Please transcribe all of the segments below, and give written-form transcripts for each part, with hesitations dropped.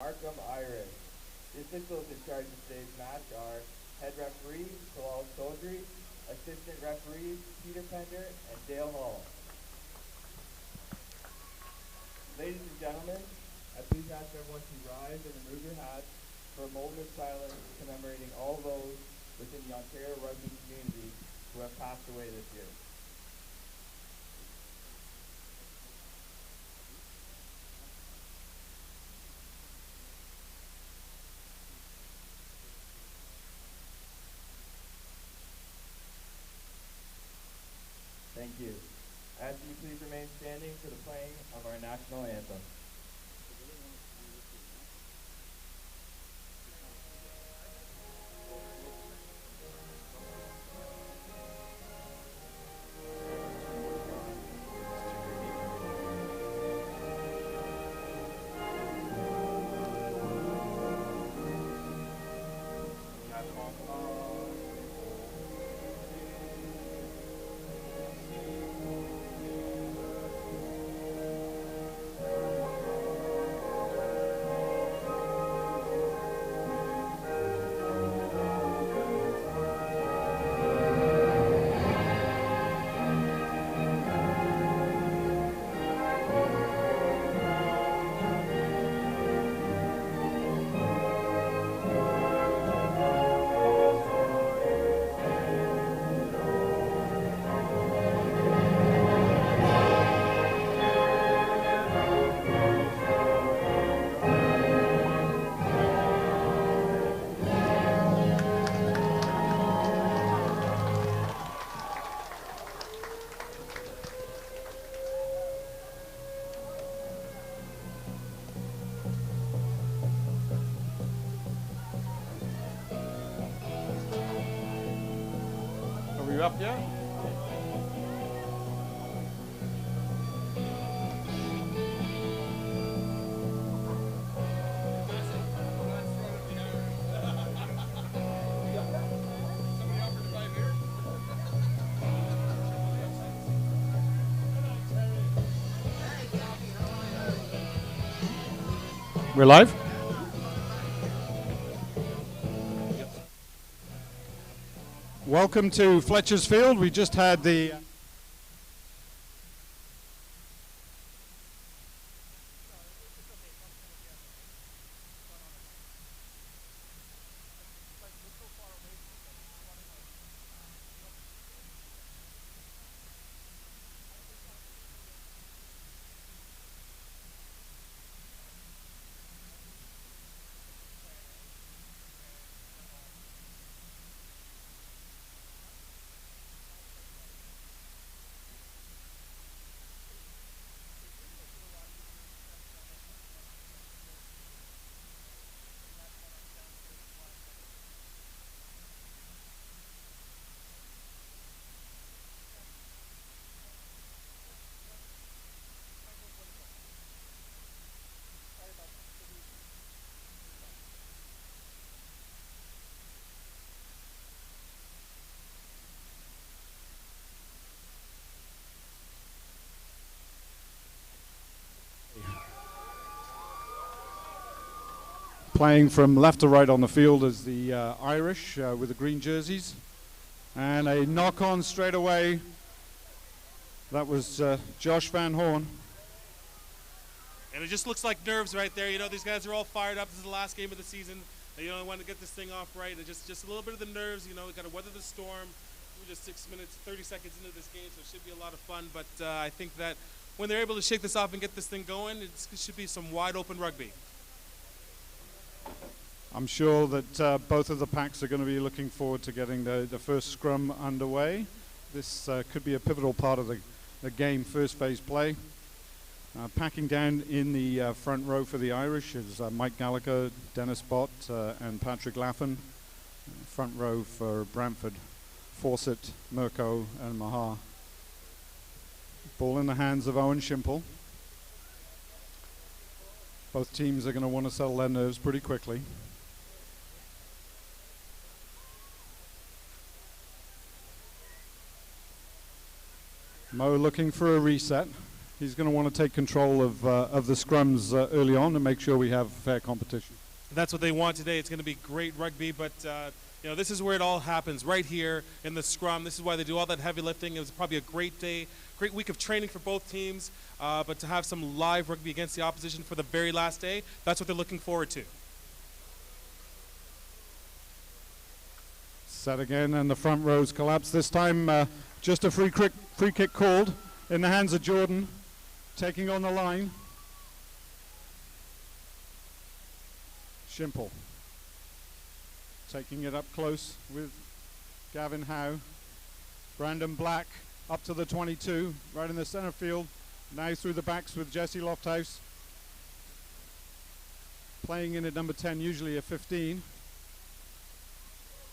Markham Irish. The officials in charge of today's match are head referee Talal Chaudhry, assistant referees Peter Pender and Dale Hall. Ladies and gentlemen, I please ask everyone to rise and remove your hats for a moment of silence commemorating all those within the Ontario rugby community who have passed away this year. Thank you. I ask you please remain standing for the playing of our national anthem. Are we up yet? We're live? Welcome to Fletcher's Field. We just had the playing from left to right on the field is the Irish with the green jerseys. And a knock on straight away. That was Josh Van Horn. And it just looks like nerves right there. You know, these guys are all fired up. This is the last game of the season. You know, they want to get this thing off right. And just a little bit of the nerves. You know, we got to weather the storm. We're just 6 minutes, 30 seconds into this game, so it should be a lot of fun. But I think that when they're able to shake this off and get this thing going, it should be some wide open rugby. I'm sure that both of the packs are going to be looking forward to getting the first scrum underway. This could be a pivotal part of the game, first phase play. Packing down in the front row for the Irish is Mike Gallagher, Dennis Bott, and Patrick Laffin. Front row for Brantford, Fawcett, Mirko, and Mahar. Ball in the hands of Owen Shimple. Both teams are going to want to settle their nerves pretty quickly. Mo looking for a reset. He's going to want to take control of the scrums early on and make sure we have fair competition. That's what they want today. It's going to be great rugby, but you know, this is where it all happens, right here in the scrum. This is why they do all that heavy lifting. It was probably a great day, great week of training for both teams, but to have some live rugby against the opposition for the very last day, that's what they're looking forward to. Set again, and the front rows collapse. This time, just a free kick called in the hands of Jordan, taking on the line. Shimple taking it up close with Gavin Howe. Brandon Black up to the 22, right in the center field. Now through the backs with Jesse Lofthouse. Playing in at number 10, usually a 15.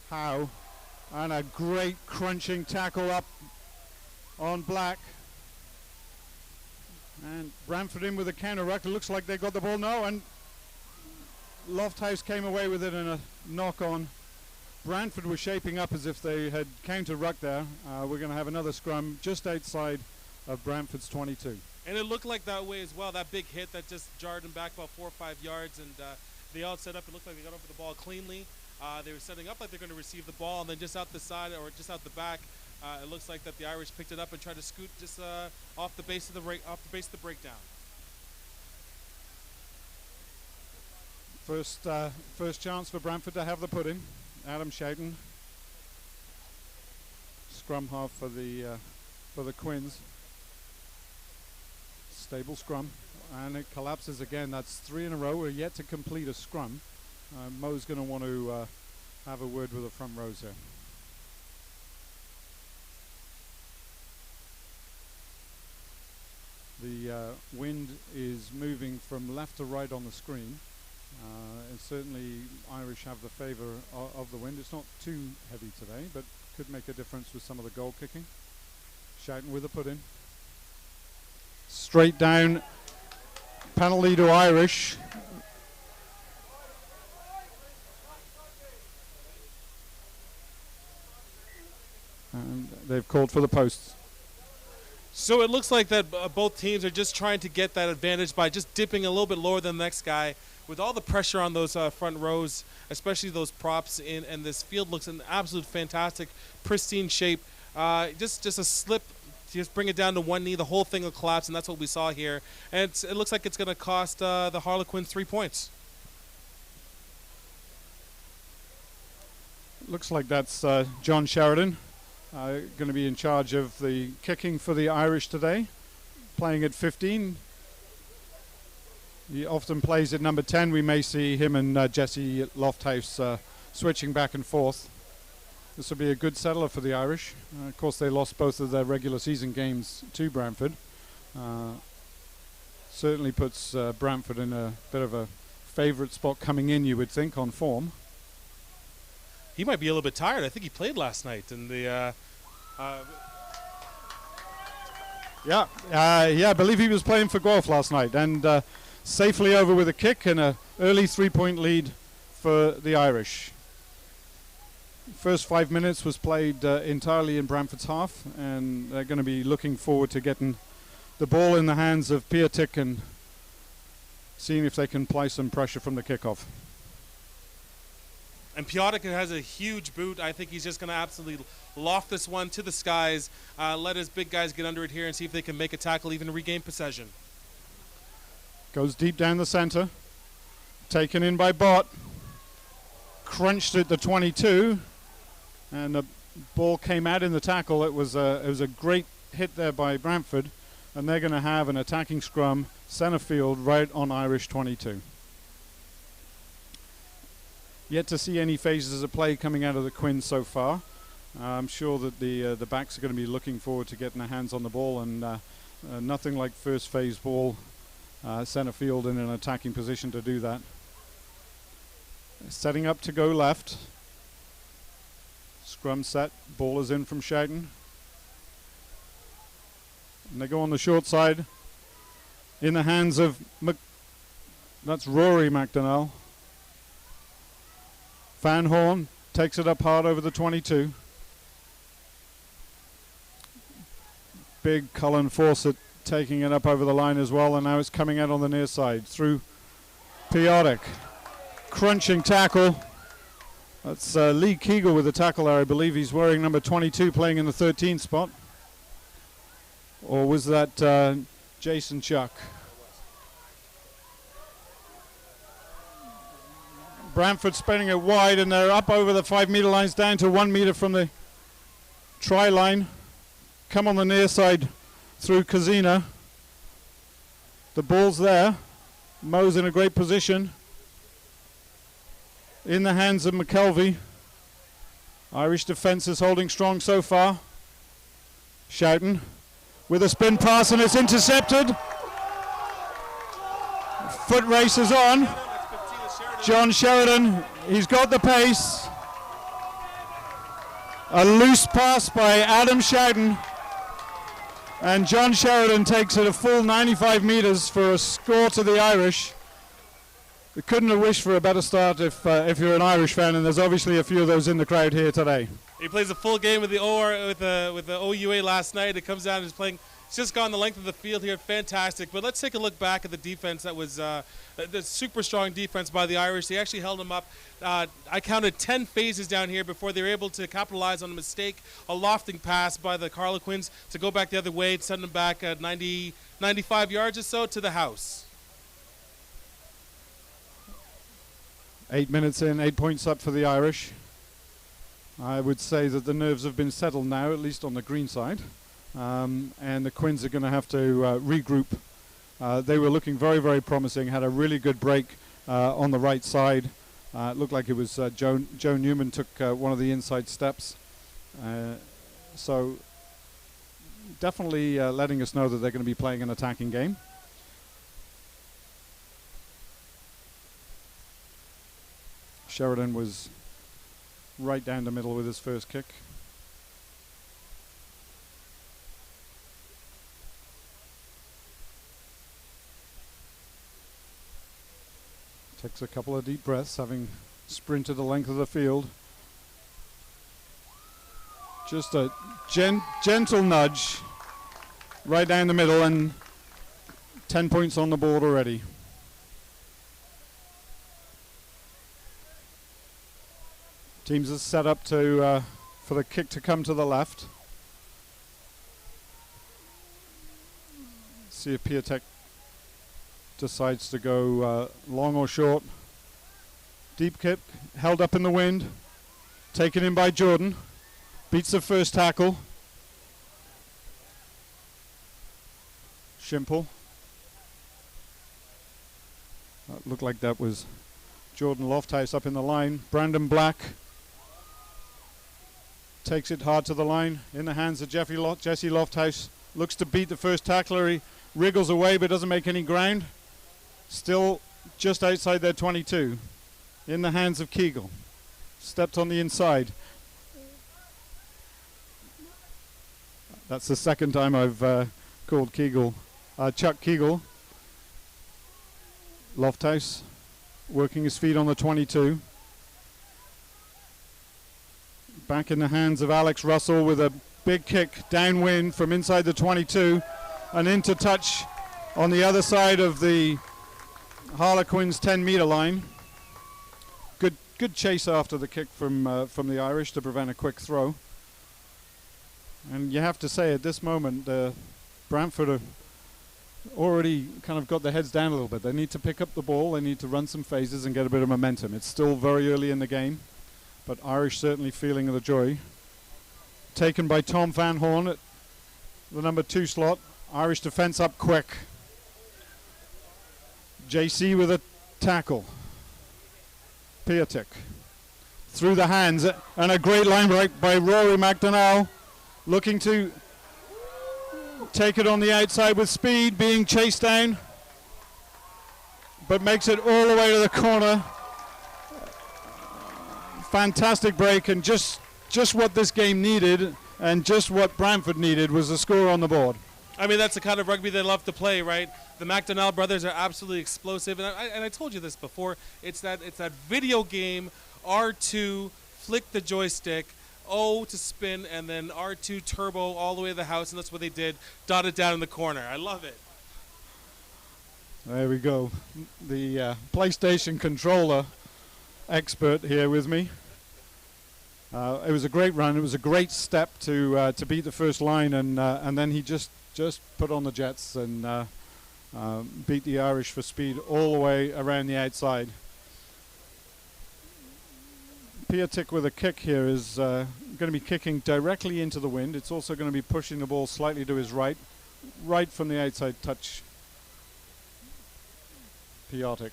Howe, and a great crunching tackle up on Black. And Brantford in with a counter ruck. It looks like they got the ball now, and Lofthouse came away with it in a knock on. Brantford was shaping up as if they had counter ruck there. We're going to have another scrum just outside of Brantford's 22. And it looked like that way as well. That big hit that just jarred them back about 4 or 5 yards, and they all set up. It looked like they got over the ball cleanly. They were setting up like they're going to receive the ball, and then just out the side or just out the back, it looks like that the Irish picked it up and tried to scoot just off the base of the breakdown. First chance for Brantford to have the pudding. Adam Shoughton, scrum half for the Quins. Stable scrum, and it collapses again. That's 3 in a row. We're yet to complete a scrum. Mo's going to want to have a word with the front rows here. The wind is moving from left to right on the screen. And certainly Irish have the favour of the wind. It's not too heavy today, but could make a difference with some of the goal kicking. Shoughton with a put-in. Straight down, penalty to Irish. And they've called for the posts. So it looks like that both teams are just trying to get that advantage by just dipping a little bit lower than the next guy. With all the pressure on those front rows, especially those props in, and this field looks in absolute fantastic, pristine shape. Just a slip, just bring it down to one knee, the whole thing will collapse, and that's what we saw here. And it looks like it's going to cost the Harlequins 3 points. Looks like that's John Sheridan going to be in charge of the kicking for the Irish today, playing at 15. He often plays at number 10. We may see him and Jesse Lofthouse switching back and forth. This will be a good settler for the Irish. Of course, they lost both of their regular season games to Brantford. Certainly puts Brantford in a bit of a favourite spot coming in, you would think, on form. He might be a little bit tired. I think he played last night. And I believe he was playing for Guelph last night. And safely over with a kick and an early 3-point lead for the Irish. First 5 minutes was played entirely in Brantford's half, and they're going to be looking forward to getting the ball in the hands of Piatek and seeing if they can apply some pressure from the kickoff. And Piatek has a huge boot. I think he's just going to absolutely loft this one to the skies, let his big guys get under it here and see if they can make a tackle, even regain possession. Goes deep down the center. Taken in by Bott. Crunched at the 22. And the ball came out in the tackle. It was a great hit there by Brantford. And they're going to have an attacking scrum, center field, right on Irish 22. Yet to see any phases of play coming out of the Quins so far. I'm sure that the backs are going to be looking forward to getting their hands on the ball. And nothing like first phase ball. Center field in an attacking position to do that. Setting up to go left. Scrum set. Ball is in from Shoughton. And they go on the short side. In the hands of that's Rory McDonnell. Van Horn takes it up hard over the 22. Big Cullen Fawcett taking it up over the line as well, and now it's coming out on the near side through Piotic. Crunching tackle. That's Lee Kegel with the tackle there. I believe he's wearing number 22, playing in the 13 spot. Or was that Jason Chuck? Brantford spinning it wide, and they're up over the 5 meter lines, down to 1 meter from the try line. Come on the near side through Kazina. The ball's there. Mo's in a great position. In the hands of McKelvey. Irish defence is holding strong so far. Shoughton with a spin pass, and it's intercepted. Foot race is on. John Sheridan, he's got the pace. A loose pass by Adam Shoughton. And John Sheridan takes it a full 95 meters for a score to the Irish. We couldn't have wished for a better start if you're an Irish fan, and there's obviously a few of those in the crowd here today. He plays a full game with the OUA last night. It comes down and is playing. He's just gone the length of the field here. Fantastic. But let's take a look back at the defense. That was the super strong defense by the Irish. They actually held them up. I counted 10 phases down here before they were able to capitalize on a mistake, a lofting pass by the Harlequins to go back the other way and send them back at 95 yards or so to the house. 8 minutes in, 8 points up for the Irish. I would say that the nerves have been settled now, at least on the green side. And the Quins are going to have to regroup. They were looking very, very promising, had a really good break on the right side. It looked like it was Joe Newman took one of the inside steps. So definitely letting us know that they're going to be playing an attacking game. Sheridan was right down the middle with his first kick. Takes a couple of deep breaths, having sprinted the length of the field. Just a gentle nudge right down the middle, and 10 points on the board already. Teams are set up to for the kick to come to the left. See if Piatek decides to go long or short. Deep kick, held up in the wind, taken in by Jordan. Beats the first tackle. Shimple. That looked like that was Jordan Lofthouse up in the line. Brandon Black takes it hard to the line, in the hands of Jesse Lofthouse. Looks to beat the first tackler. He wriggles away but doesn't make any ground. Still just outside their 22. In the hands of Kegel. Stepped on the inside. That's the second time I've called Kegel. Chuck Kegel. Lofthouse working his feet on the 22. Back in the hands of Alex Russell with a big kick downwind from inside the 22 and into touch on the other side of the Harlequins 10-meter line. Good chase after the kick from the Irish to prevent a quick throw. And you have to say at this moment, Brantford have already kind of got their heads down a little bit. They need to pick up the ball, they need to run some phases and get a bit of momentum. It's still very early in the game, but Irish certainly feeling the joy. Taken by Tom Van Horn at the number 2 slot. Irish defense up quick. JC with a tackle. Piatek through the hands, and a great line break by Rory McDonnell, looking to take it on the outside with speed, being chased down, but makes it all the way to the corner. Fantastic break, and just what this game needed, and just what Brantford needed was a score on the board. I mean, that's the kind of rugby they love to play, right? The McDonnell brothers are absolutely explosive, and I told you this before. It's that video game R2, flick the joystick, O to spin, and then R2 turbo all the way to the house, and that's what they did. Dotted down in the corner. I love it. There we go. The PlayStation controller expert here with me. It was a great run. It was a great step to beat the first line, and then he just put on the jets and beat the Irish for speed all the way around the outside. Piatek with a kick here is going to be kicking directly into the wind. It's also going to be pushing the ball slightly to his right from the outside touch. Piatek.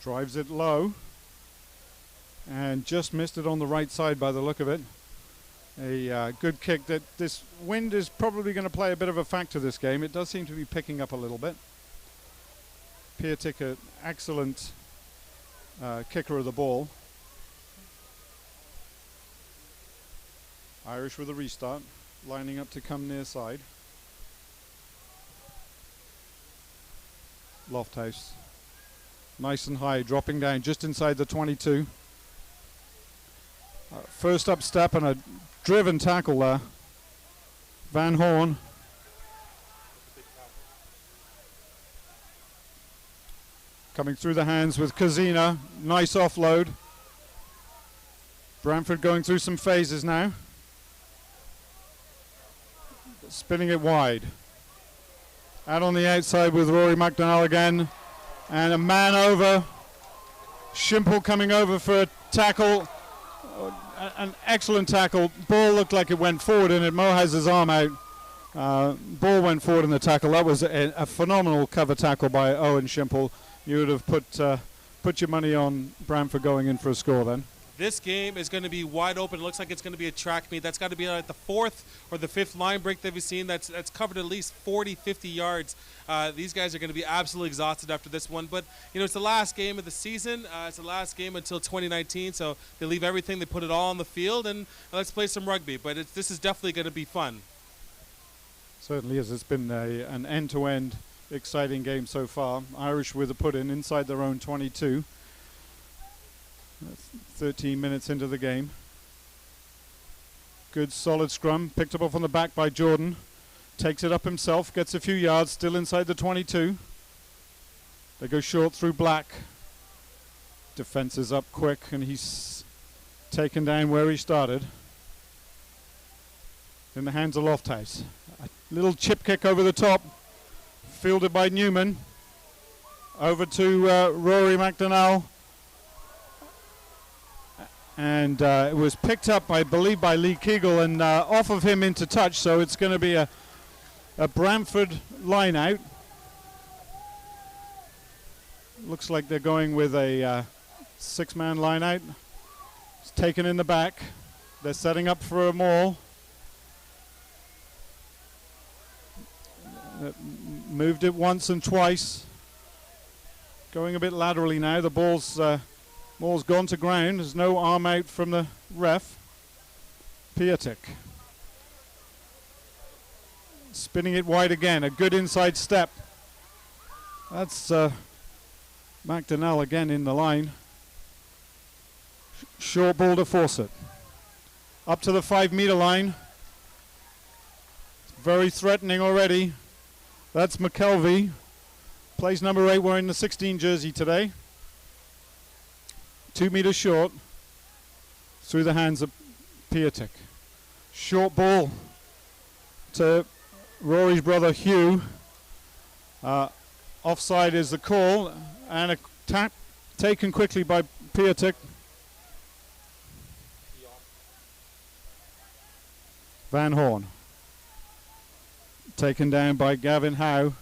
Drives it low and just missed it on the right side by the look of it. A good kick. That this wind is probably going to play a bit of a factor this game. It does seem to be picking up a little bit. Piatek, an excellent kicker of the ball. Irish with a restart, lining up to come near side. Lofthouse. Nice and high, dropping down just inside the 22. First up step and a driven tackle there. Van Horn. Coming through the hands with Kazina. Nice offload. Brantford going through some phases now. Spinning it wide. Out on the outside with Rory McDonnell again. And a man over. Shimple coming over for a tackle. An excellent tackle. Ball looked like it went forward and it. Mo has his arm out. Ball went forward in the tackle. That was a phenomenal cover tackle by Owen Shimple. You would have put your money on Brantford going in for a score then. This game is going to be wide open. It looks like it's going to be a track meet. That's got to be like the fourth or the fifth line break that we've seen. That's covered at least 40, 50 yards. These guys are going to be absolutely exhausted after this one. But, you know, it's the last game of the season. It's the last game until 2019. So they leave everything. They put it all on the field. And let's play some rugby. But this is definitely going to be fun. Certainly is. It's been an end-to-end exciting game so far. Irish with a put-in inside their own 22. That's 13 minutes into the game. Good solid scrum, picked up off on the back by Jordan. Takes it up himself, gets a few yards, still inside the 22. They go short through Black. Defense is up quick and he's taken down where he started. In the hands of Lofthouse. A little chip kick over the top. Fielded by Newman. Over to Rory McDonnell. And it was picked up, I believe, by Lee Kegel and off of him into touch. So it's going to be a Brantford line out. Looks like they're going with a six-man line out. It's taken in the back. They're setting up for a maul. Moved it once and twice. Going a bit laterally now. The ball's gone to ground. There's no arm out from the ref. Piatek. Spinning it wide again. A good inside step. That's McDonnell again in the line. Short ball to force it. Up to the 5-meter line. Very threatening already. That's McKelvey. Plays number 8 wearing the 16 jersey today. 2 meters short. Through the hands of Piatek. Short ball to Rory's brother Hugh. Offside is the call. And a tap taken quickly by Piatek. Van Horn. Taken down by Gavin Howe.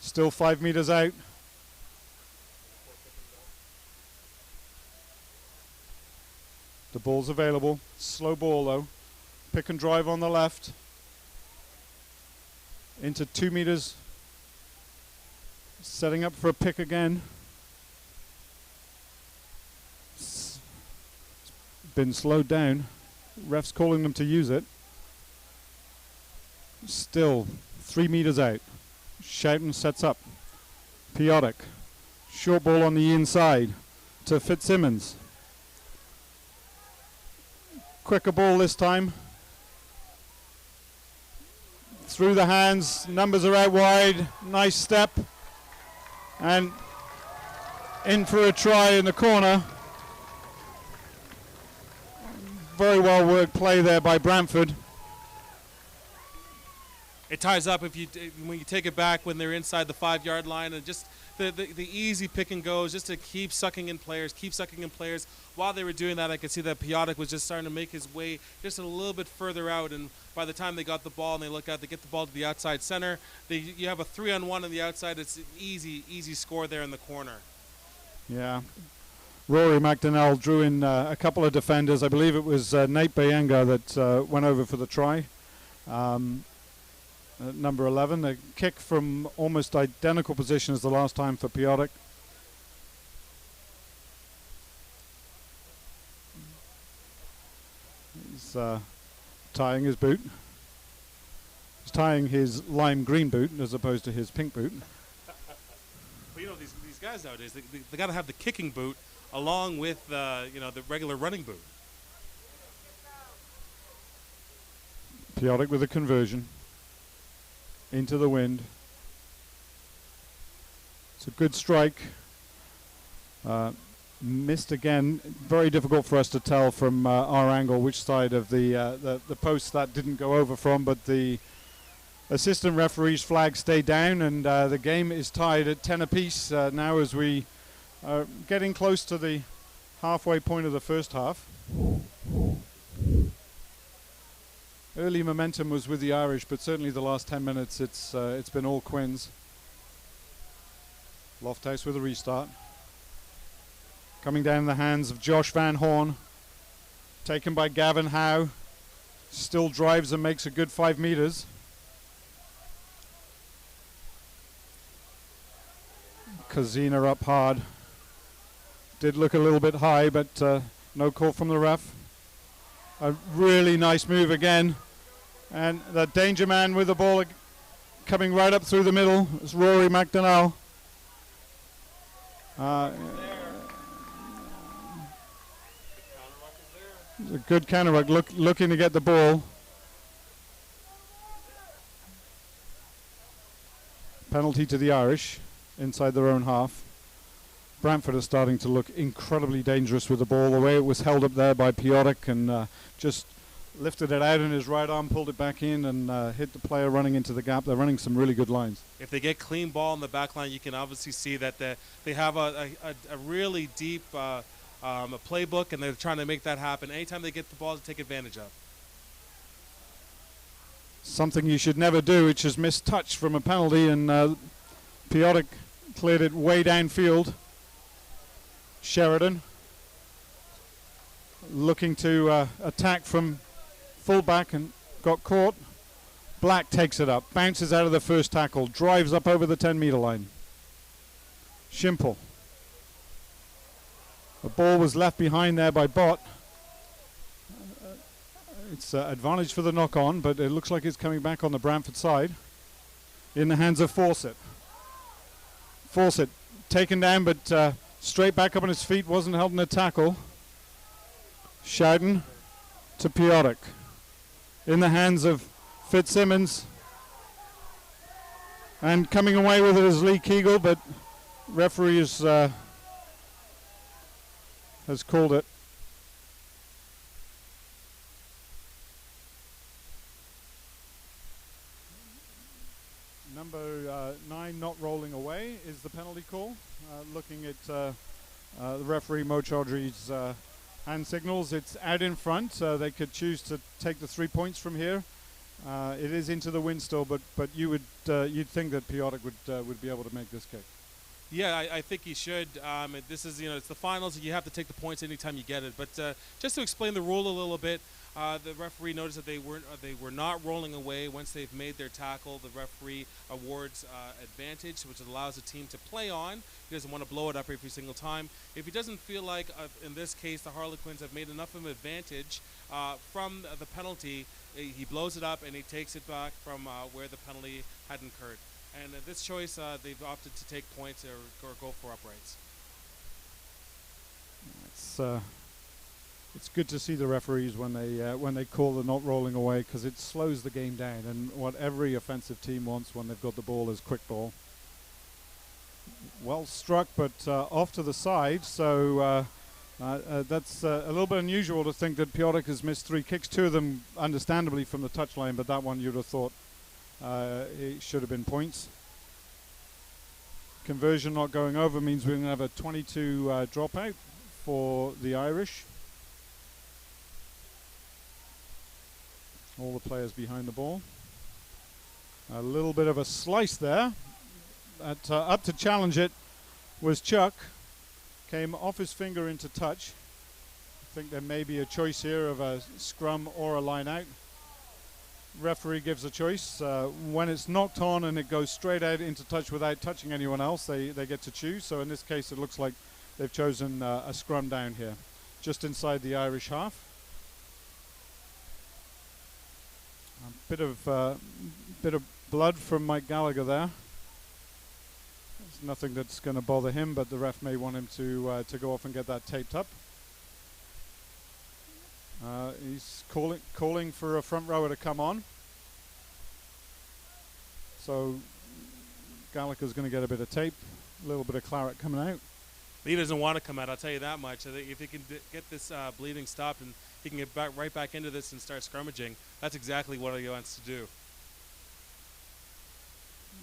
Still 5 meters out. The ball's available. Slow ball though. Pick and drive on the left. Into 2 meters. Setting up for a pick again. been slowed down. Ref's calling them to use it. Still 3 meters out. Schouten sets up. Piotic. Short ball on the inside to Fitzsimmons. Quicker ball this time. Through the hands. Numbers are out wide. Nice step. And in for a try in the corner. Very well worked play there by Brantford. It ties up when you take it back when they're inside the 5-yard line, and just the easy pick and goes just to keep sucking in players. While they were doing that, I could see that Piotic was just starting to make his way just a little bit further out, and by the time they got the ball and they look out, they get the ball to the outside center. You have a 3-on-1 on the outside. It's an easy score there in the corner. Yeah. Rory McDonnell drew in a couple of defenders. I believe it was Nate Bayenga that went over for the try. Number 11, a kick from almost identical position as the last time for Piotic. He's tying his boot. He's tying his lime green boot as opposed to his pink boot. Well, you know, these guys nowadays, they got to have the kicking boot along with the regular running boot. Piotic with a conversion. Into the wind. It's a good strike. Missed again. Very difficult for us to tell from our angle which side of the post that didn't go over from, but the assistant referee's flag stayed down, and the game is tied at 10 apiece now as we are getting close to the halfway point of the first half. Early momentum was with the Irish, but certainly the last 10 minutes it's been all Quins. Lofthouse with a restart. Coming down in the hands of Josh Van Horn. Taken by Gavin Howe. Still drives and makes a good 5 meters. Kazina up hard. Did look a little bit high, but no call from the ref. A really nice move again. And that danger man with the ball coming right up through the middle is Rory McDonnell. A good counter ruck, looking to get the ball. Penalty to the Irish inside their own half. Brantford are starting to look incredibly dangerous with the ball. The way it was held up there by Piotic and just lifted it out in his right arm, pulled it back in and hit the player running into the gap. They're running some really good lines. If they get clean ball in the back line, you can obviously see that they have a really deep playbook, and they're trying to make that happen anytime they get the ball to take advantage of. Something you should never do, which is miss touch from a penalty, and Piotic cleared it way downfield. Sheridan looking to attack from fullback and got caught. Black takes it up, bounces out of the first tackle, drives up over the 10-meter line. Shimple. The ball was left behind there by Bott. It's advantage for the knock-on, but it looks like it's coming back on the Brantford side. In the hands of Fawcett. Fawcett taken down, but straight back up on his feet, wasn't held in a tackle. Schouten to Piotic. In the hands of Fitzsimmons. And coming away with it is Lee Keegle, but referee has called it. Number 9 not rolling away is the penalty call. Looking at the referee Mo Chaudhry's hand signals, it's out in front. They could choose to take the 3 points from here. It is into the wind still, but you'd think that Piotic would be able to make this kick. Yeah, I think he should. This is, it's the finals, and you have to take the points anytime you get it. But just to explain the rule a little bit, The referee noticed that they were not rolling away. Once they've made their tackle, the referee awards advantage, which allows the team to play on. He doesn't want to blow it up every single time. If he doesn't feel like, in this case, the Harlequins have made enough of an advantage from the penalty, he blows it up and he takes it back from where the penalty had incurred. And this choice, they've opted to take points or go for uprights. It's good to see the referees when they call the not rolling away, because it slows the game down, and what every offensive team wants when they've got the ball is quick ball. Well struck, but off to the side, so that's a little bit unusual to think that Piotrek has missed 3 kicks, 2 of them understandably from the touchline, but that one you'd have thought it should have been points. Conversion not going over means we're going to have a 22 dropout for the Irish. All the players behind the ball. A little bit of a slice there. Up to challenge it was Chuck. Came off his finger into touch. I think there may be a choice here of a scrum or a line out. Referee gives a choice. When it's knocked on and it goes straight out into touch without touching anyone else, they get to choose. So in this case it looks like they've chosen a scrum down here, just inside the Irish half. A bit of blood from Mike Gallagher there. There's nothing that's going to bother him, but the ref may want him to go off and get that taped up. He's calling for a front rower to come on. So Gallagher's going to get a bit of tape, a little bit of claret coming out. He doesn't want to come out, I'll tell you that much. I think if he can get this bleeding stopped and he can get right back into this and start scrummaging, that's exactly what he wants to do.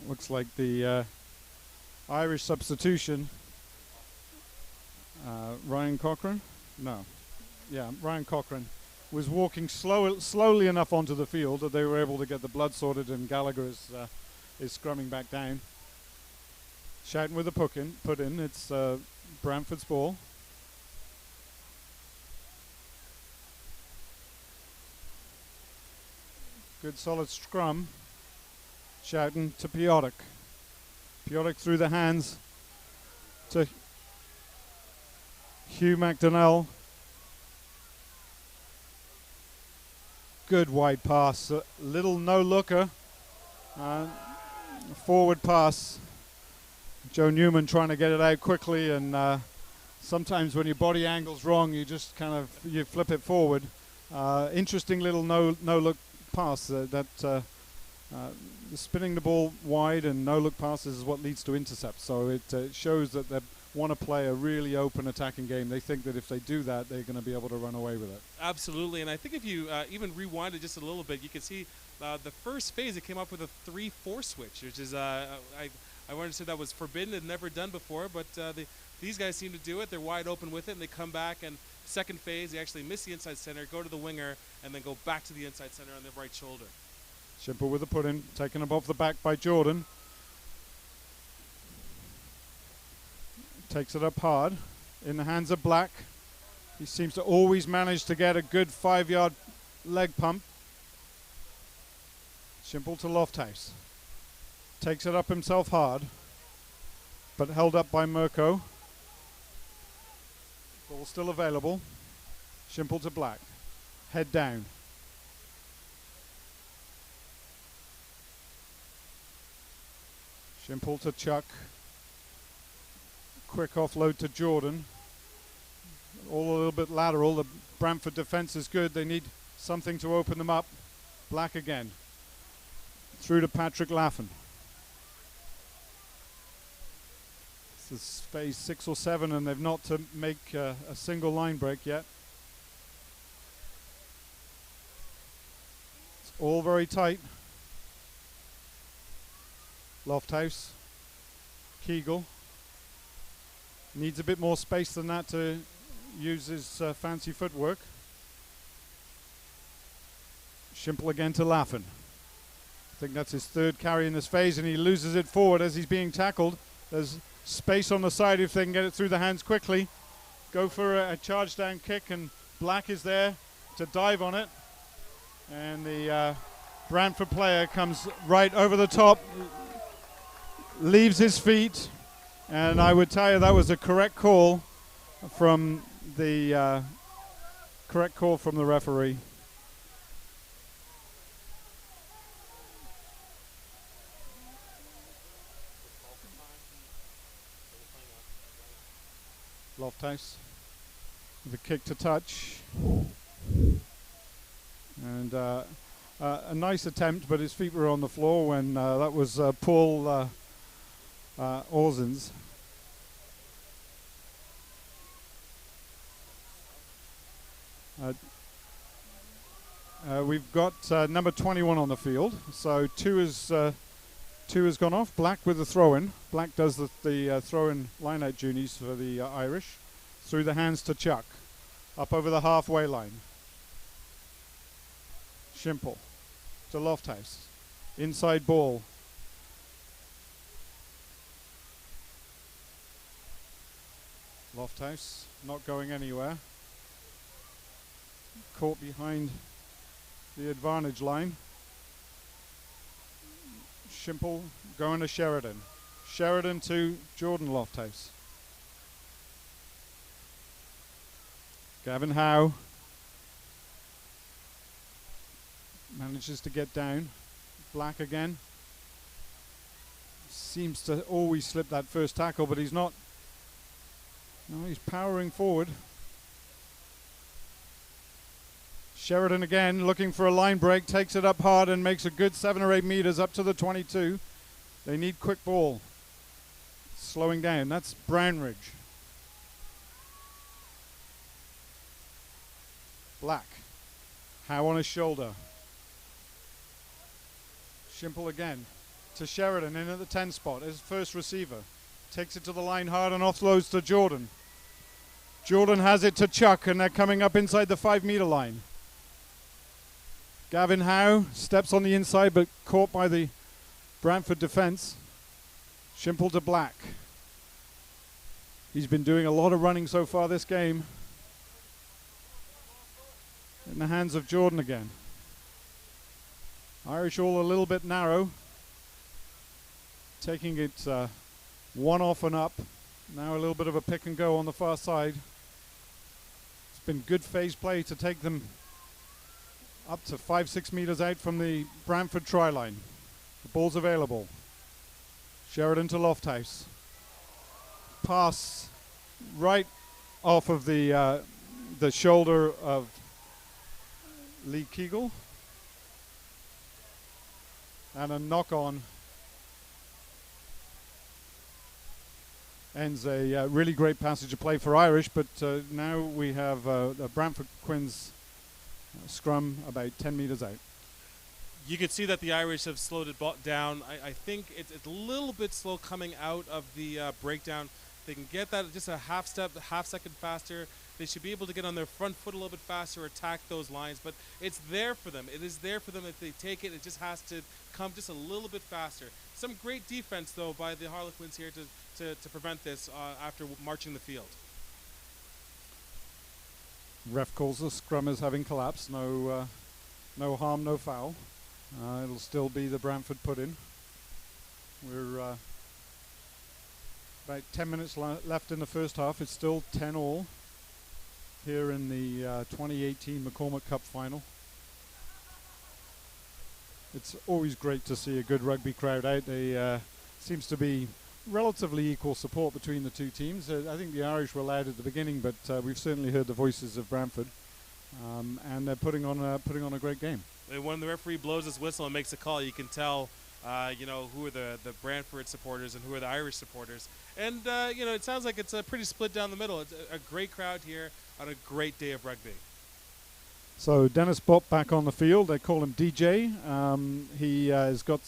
Looks like the Irish substitution, Ryan Cochrane? No. Yeah, Ryan Cochrane was walking slowly enough onto the field that they were able to get the blood sorted, and Gallagher is scrumming back down. Shouting with a put in. It's Brantford's ball. Good solid scrum. Shouting to Piotrek. Piotrek through the hands to Hugh McDonnell. Good wide pass. Little no-looker. Forward pass. Joe Newman trying to get it out quickly, and sometimes when your body angle's wrong, you just kind of you flip it forward. Interesting little no-look pass. The spinning the ball wide and no-look passes is what leads to intercepts. So it shows that they want to play a really open attacking game. They think that if they do that, they're going to be able to run away with it. Absolutely, and I think if you even rewind it just a little bit, you can see the first phase it came up with a 3-4 switch, which is I wanted to say that was forbidden and never done before, but these guys seem to do it. They're wide open with it, and they come back, and second phase, they actually miss the inside center, go to the winger, and then go back to the inside center on the right shoulder. Shimple with a put-in, taken above the back by Jordan. Takes it up hard, in the hands of Black. He seems to always manage to get a good 5-yard leg pump. Shimple to Lofthouse. Takes it up himself hard, but held up by Mirko. Ball still available. Shimple to Black. Head down. Shimple to Chuck. Quick offload to Jordan. All a little bit lateral. The Brantford defense is good. They need something to open them up. Black again. Through to Patrick Laffin. This is phase 6 or 7, and they've not to make a single line break yet. It's all very tight. Lofthouse. Kegel. Needs a bit more space than that to use his fancy footwork. Shimple again to Laffin. I think that's his third carry in this phase, and he loses it forward as he's being tackled. There's space on the side if they can get it through the hands quickly. Go for a charge down kick, and Black is there to dive on it. And the Brantford player comes right over the top, leaves his feet, and I would tell you that was a correct call from the referee. Lofthouse with a kick to touch, and a nice attempt, but his feet were on the floor when that was Paul Orzens. We've got number 21 on the field, so two has gone off. Black with the throw-in. Black does the throw-in line-out duties for the Irish. Through the hands to Chuck, up over the halfway line. Shimple to Lofthouse, inside ball. Lofthouse not going anywhere. Caught behind the advantage line. Shimple going to Sheridan. Sheridan to Jordan Lofthouse. Gavin Howe manages to get down. Black again. Seems to always slip that first tackle, but he's not. No, he's powering forward. Sheridan again looking for a line break, takes it up hard and makes a good 7 or 8 meters up to the 22. They need quick ball. Slowing down, that's Brownridge. Black, Howe on his shoulder. Shimple again to Sheridan in at the 10 spot, his first receiver. Takes it to the line hard and offloads to Jordan. Jordan has it to Chuck and they're coming up inside the 5 meter line. Gavin Howe steps on the inside but caught by the Brantford defense. Shimple to Black. He's been doing a lot of running so far this game. In the hands of Jordan again. Irish all a little bit narrow. Taking it one off and up. Now a little bit of a pick and go on the far side. It's been good phase play to take them up to 5-6 meters out from the Brantford try line. The ball's available. Sheridan to Lofthouse. Pass right off of the shoulder of Lee Kegel. And a knock on ends a really great passage of play for Irish, but now we have the Brantford Quins scrum about 10 meters out. You can see that the Irish have slowed it down. I think it's a little bit slow coming out of the breakdown. They can get that just a half second faster. They should be able to get on their front foot a little bit faster, attack those lines, but it's there for them. It is there for them if they take it. It just has to come just a little bit faster. Some great defense, though, by the Harlequins here to prevent this after marching the field. Ref calls the scrum as having collapsed. No harm, no foul. It'll still be the Brantford put-in. We're about 10 minutes left in the first half. It's still 10-all here in the 2018 McCormick Cup final. It's always great to see a good rugby crowd out. They seems to be relatively equal support between the two teams. I think the Irish were loud at the beginning, but we've certainly heard the voices of Brantford, and they're putting on a great game. When the referee blows his whistle and makes a call, you can tell who are the Brantford supporters and who are the Irish supporters. And it sounds like it's pretty split down the middle. It's a great crowd here on a great day of rugby. So Dennis Bopp back on the field. They call him DJ. He has got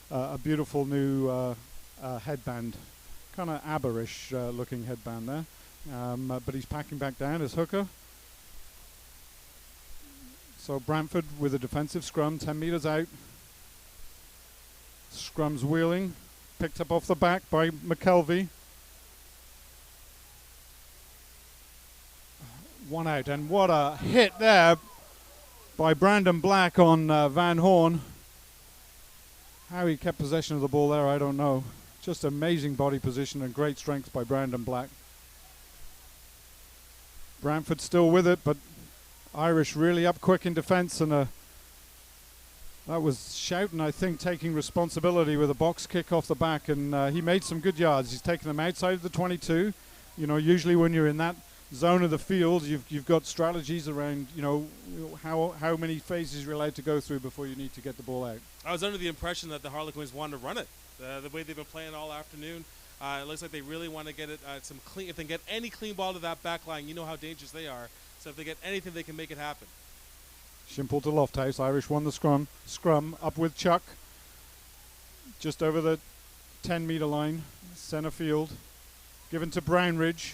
a beautiful new headband, kind of ABBA-ish looking headband there. But he's packing back down as hooker. So Brantford with a defensive scrum, 10 meters out. Scrum's wheeling, picked up off the back by McKelvey. One out, and what a hit there by Brandon Black on Van Horn. How he kept possession of the ball there, I don't know. Just amazing body position and great strength by Brandon Black. Brantford still with it, but Irish really up quick in defence, and that was Shoughton, I think, taking responsibility with a box kick off the back, and he made some good yards. He's taken them outside of the 22. You know, usually when you're in that zone of the field, you've got strategies around, you know, how many phases you're allowed to go through before you need to get the ball out. I was under the impression that the Harlequins wanted to run it. The way they've been playing all afternoon, it looks like they really want to get it some clean. If they can get any clean ball to that back line, you know how dangerous they are. So if they get anything, they can make it happen. Shimple to Lofthouse. Irish won the scrum. Scrum up with Chuck. Just over the 10-meter line. Centre field. Given to Brownridge.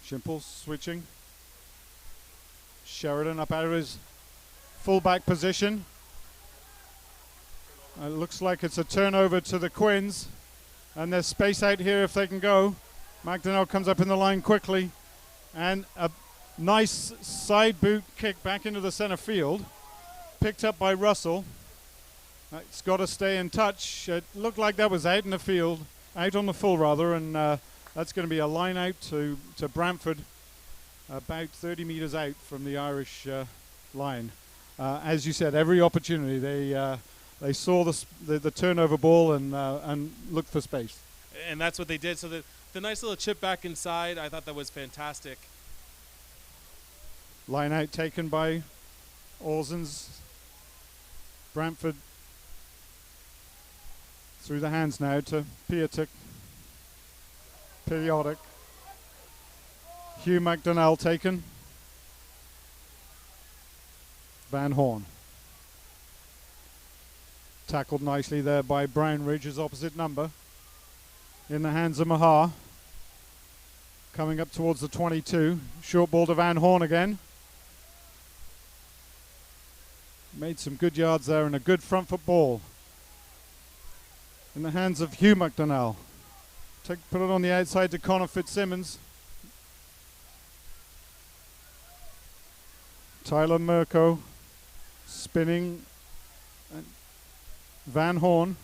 Shimple switching. Sheridan up out of his full-back position. It looks like it's a turnover to the Quins. And there's space out here if they can go. McDonnell comes up in the line quickly. And a nice side boot kick back into the centre field. Picked up by Russell. It's got to stay in touch. It looked like that was out in the field. Out on the full, rather. And that's going to be a line out to Brantford. About 30 metres out from the Irish line. As you said, every opportunity. They saw the turnover ball and looked for space. And that's what they did. So the nice little chip back inside, I thought that was fantastic. Line out taken by Orsons. Brantford through the hands now to Piatek. Periodic. Hugh McDonnell taken. Van Horn. Tackled nicely there by Brownridge, his opposite number. In the hands of Mahar. Coming up towards the 22. Short ball to Van Horn again. Made some good yards there and a good front foot ball. In the hands of Hugh McDonnell. Put it on the outside to Connor Fitzsimmons. Tyler Mirko spinning. And Van Horn.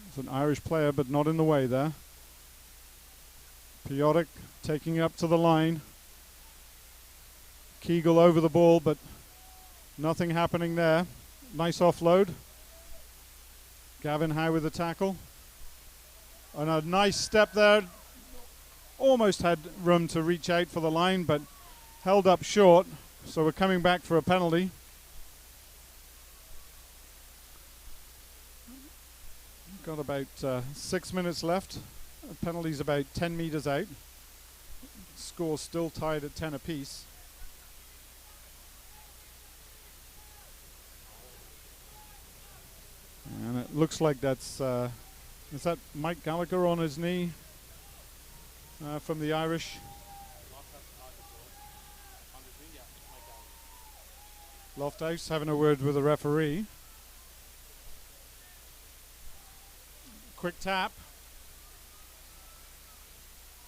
It's an Irish player, but not in the way there. Piotic taking it up to the line. Kegel over the ball, but nothing happening there. Nice offload. Gavin Howe with the tackle. And a nice step there. Almost had room to reach out for the line, but held up short. So we're coming back for a penalty. Got about 6 minutes left. The penalty's about 10 meters out. Score still tied at 10 apiece. And it looks like that's, is that Mike Gallagher on his knee from the Irish? Lofthouse having a word with the referee. Quick tap.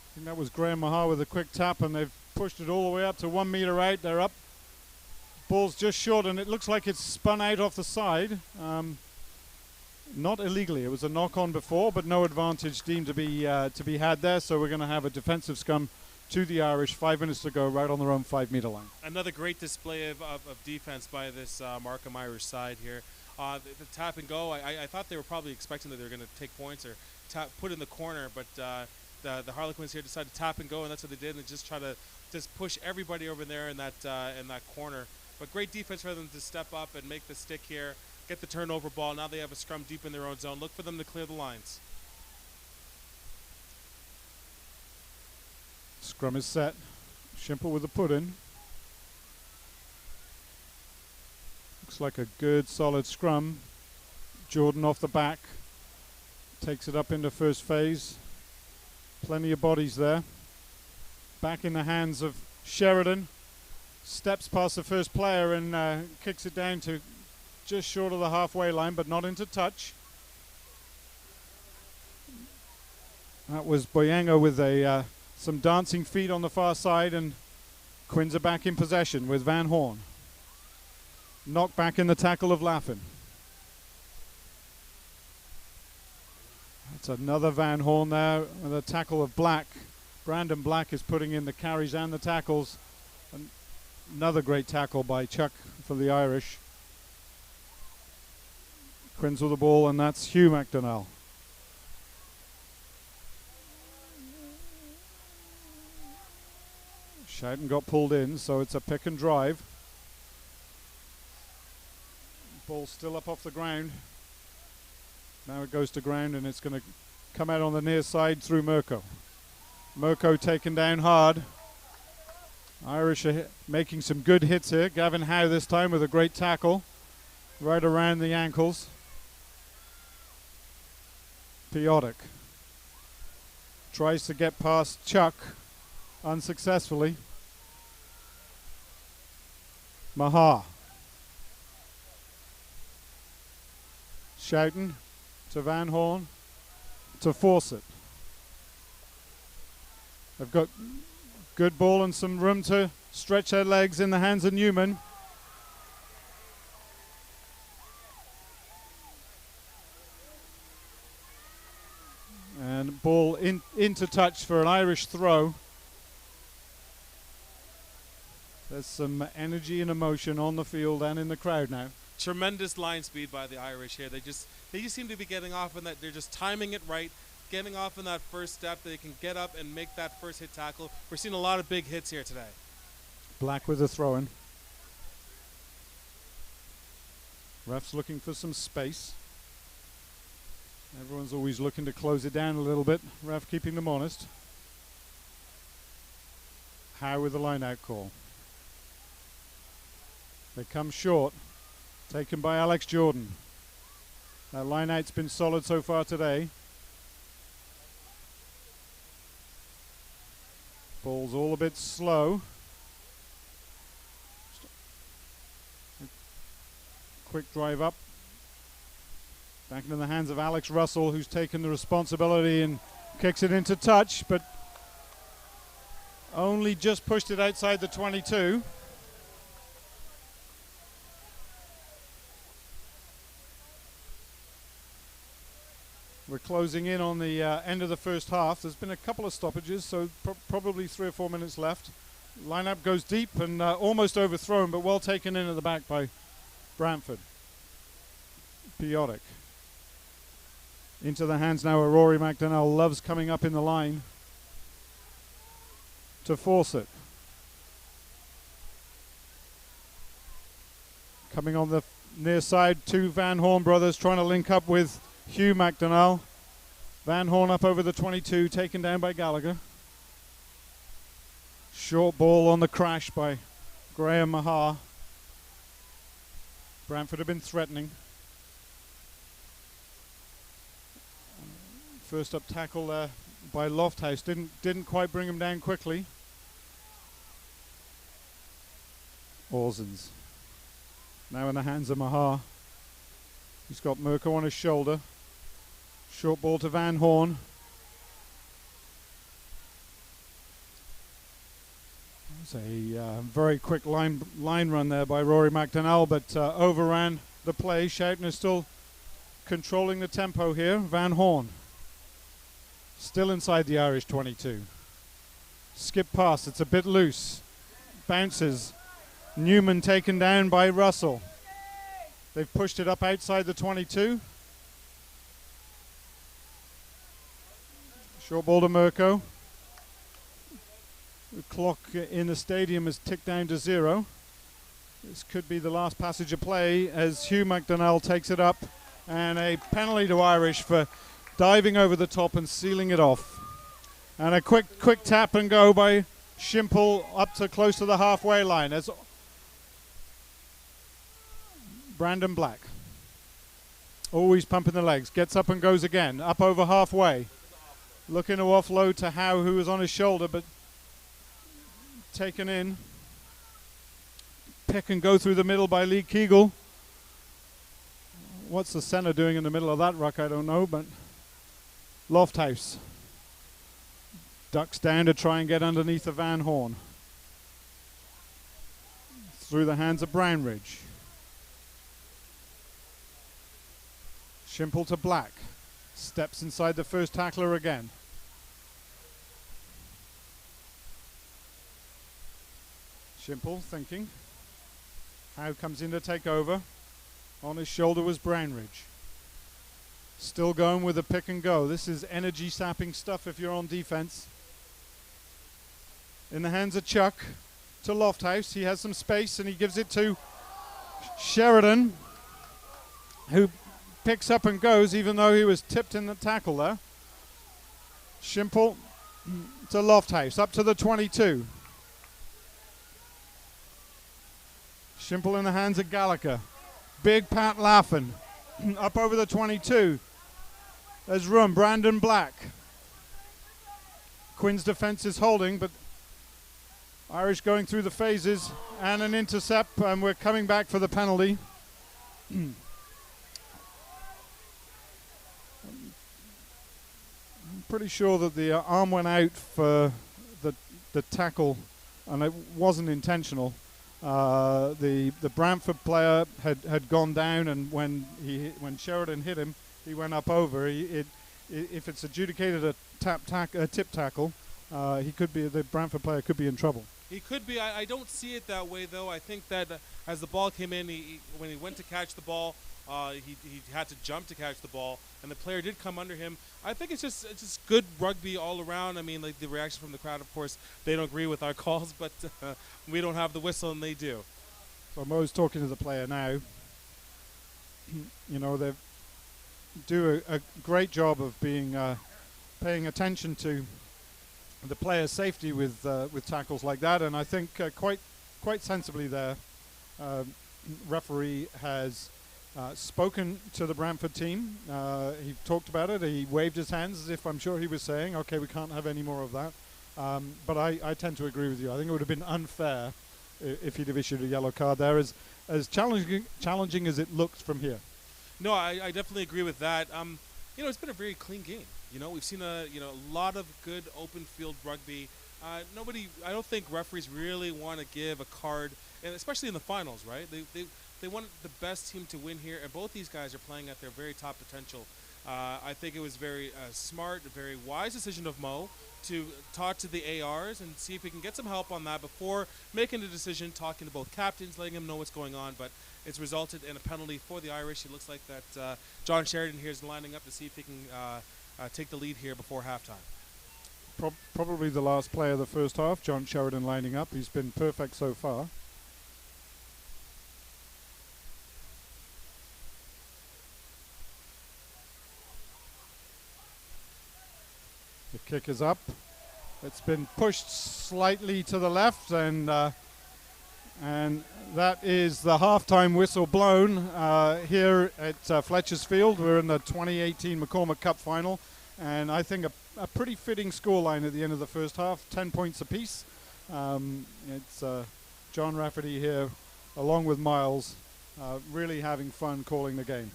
I think that was Graham Mahar with a quick tap, and they've pushed it all the way up to 1 meter out. They're up. Ball's just short, and it looks like it's spun out off the side. Not illegally. It was a knock-on before, but no advantage deemed to be had there. So we're going to have a defensive scum to the Irish. 5 minutes to go, right on their own 5 meter line. Another great display of defense by this Markham Irish side here. The tap and go, I thought they were probably expecting that they were going to take points or put in the corner, but the Harlequins here decided to tap and go, and that's what they did, and just try to just push everybody over there in that corner. But great defense for them to step up and make the stick here, get the turnover ball. Now they have a scrum deep in their own zone. Look for them to clear the lines. Scrum is set. Shimple with the put-in. Looks like a good, solid scrum. Jordan off the back. Takes it up into first phase. Plenty of bodies there. Back in the hands of Sheridan. Steps past the first player and kicks it down to just short of the halfway line, but not into touch. That was Boyenga with a Some dancing feet on the far side, and Quins are back in possession with Van Horn. Knocked back in the tackle of Laffin. That's another Van Horn there, and the tackle of Black. Brandon Black is putting in the carries and the tackles. Another great tackle by Chuck for the Irish. Quins with the ball, and that's Hugh McDonnell. Shoughton got pulled in, so it's a pick and drive. Ball still up off the ground. Now it goes to ground, and it's going to come out on the near side through Mirko. Mirko taken down hard. Irish are making some good hits here. Gavin Howe this time with a great tackle right around the ankles. Piotic tries to get past Chuck unsuccessfully. Maha. Shoughton to Van Horn to force it. They've got good ball and some room to stretch their legs in the hands of Newman. And ball into touch for an Irish throw. There's some energy and emotion on the field and in the crowd now. Tremendous line speed by the Irish here. They just seem to be getting off in that. They're just timing it right, getting off in that first step. They can get up and make that first hit tackle. We're seeing a lot of big hits here today. Black with the throw-in. Ref's looking for some space. Everyone's always looking to close it down a little bit. Ref keeping them honest. Howe with the line-out call. They come short. Taken by Alex Jordan. That line-out's been solid so far today. Ball's all a bit slow. Quick drive up. Back into the hands of Alex Russell, who's taken the responsibility and kicks it into touch, but only just pushed it outside the 22. We're closing in on the end of the first half. There's been a couple of stoppages, so probably 3 or 4 minutes left. Lineup goes deep and almost overthrown, but well taken in at the back by Brantford. Piotic. Into the hands now of Rory McDonnell. Loves coming up in the line to force it. Coming on the near side, 2 Van Horn brothers trying to link up with Hugh McDonnell. Van Horn up over the 22, taken down by Gallagher. Short ball on the crash by Graham Maha. Brantford have been threatening. First up tackle there by Lofthouse. Didn't quite bring him down quickly. Orsons. Now in the hands of Maha. He's got Mirko on his shoulder. Short ball to Van Horn. It's a very quick line run there by Rory McDonnell, but overran the play. Shoughton is still controlling the tempo here. Van Horn still inside the Irish 22. Skip pass, it's a bit loose. Bounces. Newman taken down by Russell. They've pushed it up outside the 22. Short ball to Mirko. The clock in the stadium is ticked down to 0. This could be the last passage of play as Hugh McDonnell takes it up, and a penalty to Irish for diving over the top and sealing it off. And a quick tap and go by Shimple up to close to the halfway line as Brandon Black, always pumping the legs, gets up and goes again, up over halfway. Looking to offload to Howe, who was on his shoulder, but taken in. Pick and go through the middle by Lee Keegle. What's the centre doing in the middle of that ruck, I don't know, but Lofthouse. Ducks down to try and get underneath the Van Horn. Through the hands of Brownridge. Shimple to Black. Steps inside the first tackler again. Shimple thinking. Howe comes in to take over. On his shoulder was Brownridge. Still going with a pick and go. This is energy sapping stuff if you're on defense. In the hands of Chuck to Lofthouse. He has some space and he gives it to Sheridan, who picks up and goes even though he was tipped in the tackle there. Shimple to Lofthouse, up to the 22. Shimple in the hands of Gallagher. Big Pat laughing. Up over the 22. There's room. Brandon Black. Quinn's defense is holding, but Irish going through the phases and an intercept, and we're coming back for the penalty. I'm pretty sure that the arm went out for the tackle, and it wasn't intentional. The Brantford player had gone down, and when Sheridan hit him, he went up over. If it's adjudicated a tip tackle, the Brantford player could be in trouble. He could be. I don't see it that way, though. I think that as the ball came in, when he went to catch the ball, he had to jump to catch the ball, and the player did come under him. I think it's just good rugby all around. I mean, like the reaction from the crowd, of course, they don't agree with our calls, but we don't have the whistle, and they do. So Mo's talking to the player now. You know, they do a great job of paying attention to the player's safety with tackles like that, and I think quite sensibly there, referee has spoken to the Brantford team. He talked about it. He waved his hands as if I'm sure he was saying, okay, we can't have any more of that. But I tend to agree with you. I think it would have been unfair if he'd have issued a yellow card there, as challenging as it looked from here. No, I definitely agree with that. You know, it's been a very clean game. You know, we've seen a lot of good open field rugby. I don't think referees really want to give a card, and especially in the finals, right? They want the best team to win here, and both these guys are playing at their very top potential. I think it was very smart, a very wise decision of Mo to talk to the ARs and see if we can get some help on that before making the decision, talking to both captains, letting them know what's going on. But it's resulted in a penalty for the Irish. It looks like that John Sheridan here is lining up to see if he can take the lead here before halftime. Probably the last play of the first half, John Sheridan lining up. He's been perfect so far. The kick is up. It's been pushed slightly to the left, and that is the halftime whistle blown here at Fletcher's Field. We're in the 2018 McCormick Cup final, and I think a pretty fitting scoreline at the end of the first half, 10 points apiece. It's John Rafferty here, along with Miles, really having fun calling the game.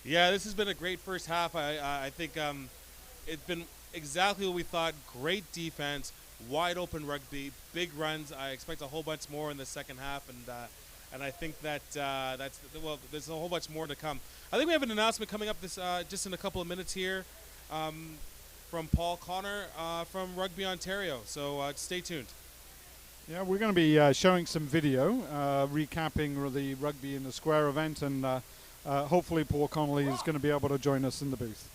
Yeah, this has been a great first half. I think it's been exactly what we thought. Great defense, wide open rugby, big runs. I expect a whole bunch more in the second half, and I think that there's a whole bunch more to come. I think we have an announcement coming up just in a couple of minutes here from Paul Connor from Rugby Ontario. So stay tuned. Yeah, we're going to be showing some video recapping the Rugby in the Square event, and hopefully Paul Connolly is going to be able to join us in the booth.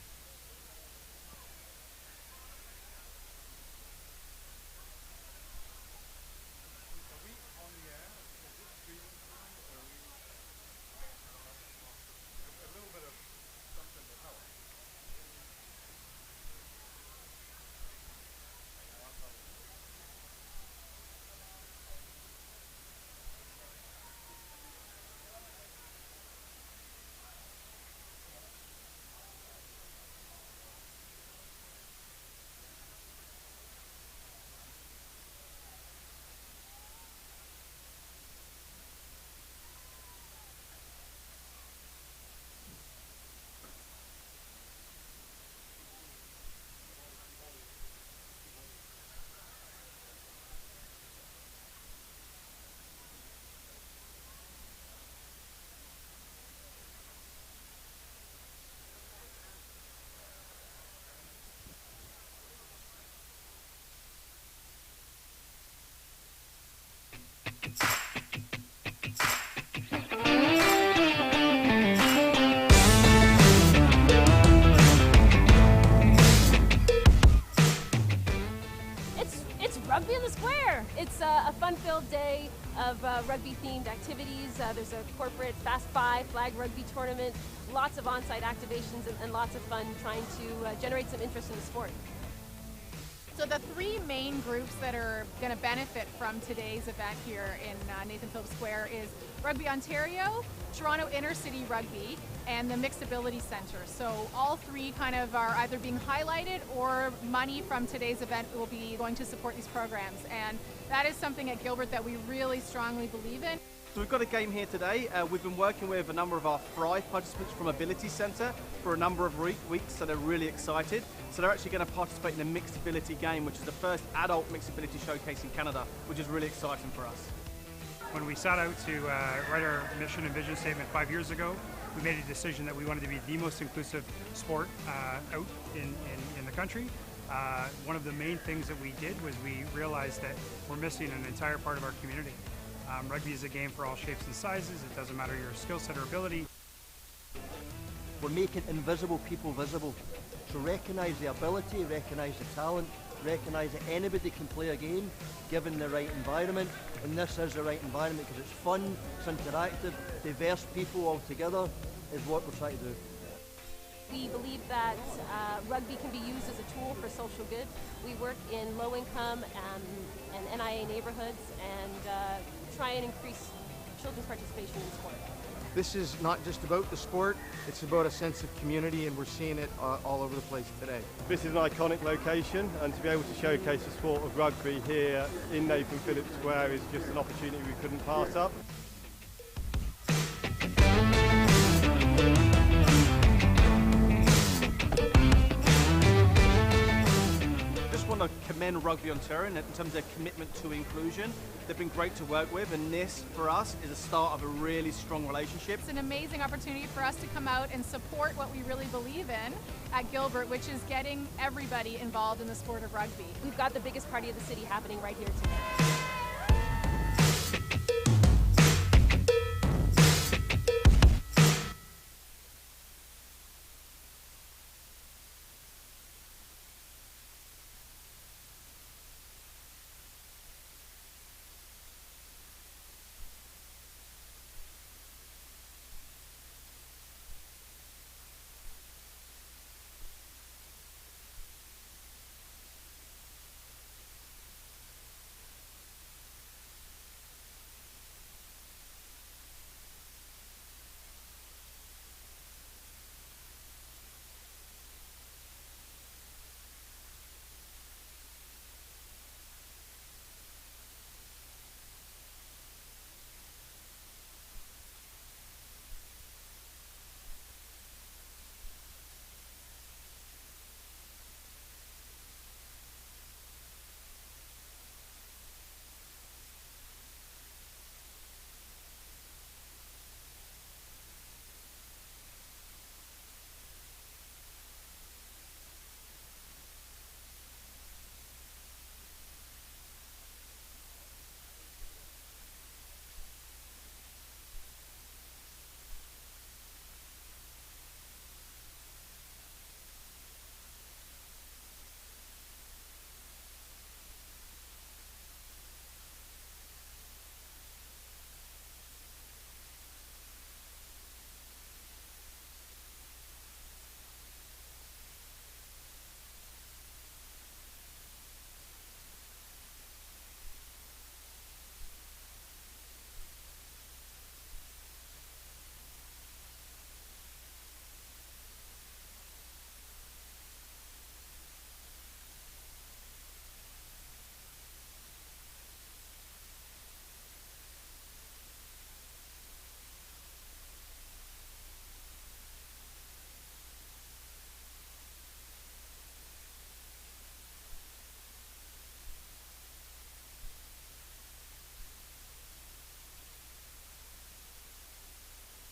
Rugby in the Square. It's a fun-filled day of rugby-themed activities. There's a corporate Fast Five flag rugby tournament, lots of on-site activations, and lots of fun trying to generate some interest in the sport. So the three main groups that are going to benefit from today's event here in Nathan Phillips Square is Rugby Ontario, Toronto Inner City Rugby, and the Mixed Ability Centre. So all three kind of are either being highlighted, or money from today's event will be going to support these programs. And that is something at Gilbert that we really strongly believe in. So we've got a game here today. We've been working with a number of our Thrive participants from Ability Centre for a number of weeks, so they're really excited. So they're actually going to participate in a mixed ability game, which is the first adult mixed ability showcase in Canada, which is really exciting for us. When we set out to write our mission and vision statement 5 years ago, we made a decision that we wanted to be the most inclusive sport out in the country. One of the main things that we did was we realized that we're missing an entire part of our community. Rugby is a game for all shapes and sizes. It doesn't matter your skill set or ability. We're making invisible people visible. To recognise the ability, recognise the talent, recognise that anybody can play a game given the right environment, and this is the right environment because it's fun, it's interactive, diverse people all together is what we're trying to do. We believe that rugby can be used as a tool for social good. We work in low-income and NIA neighborhoods and try and increase children's participation in sport. This is not just about the sport, it's about a sense of community, and we're seeing it all over the place today. This is an iconic location, and to be able to showcase the sport of rugby here in Nathan Phillips Square is just an opportunity we couldn't pass up. To commend Rugby Ontario in terms of their commitment to inclusion. They've been great to work with, and this for us is a start of a really strong relationship. It's an amazing opportunity for us to come out and support what we really believe in at Gilbert, which is getting everybody involved in the sport of rugby. We've got the biggest party of the city happening right here today.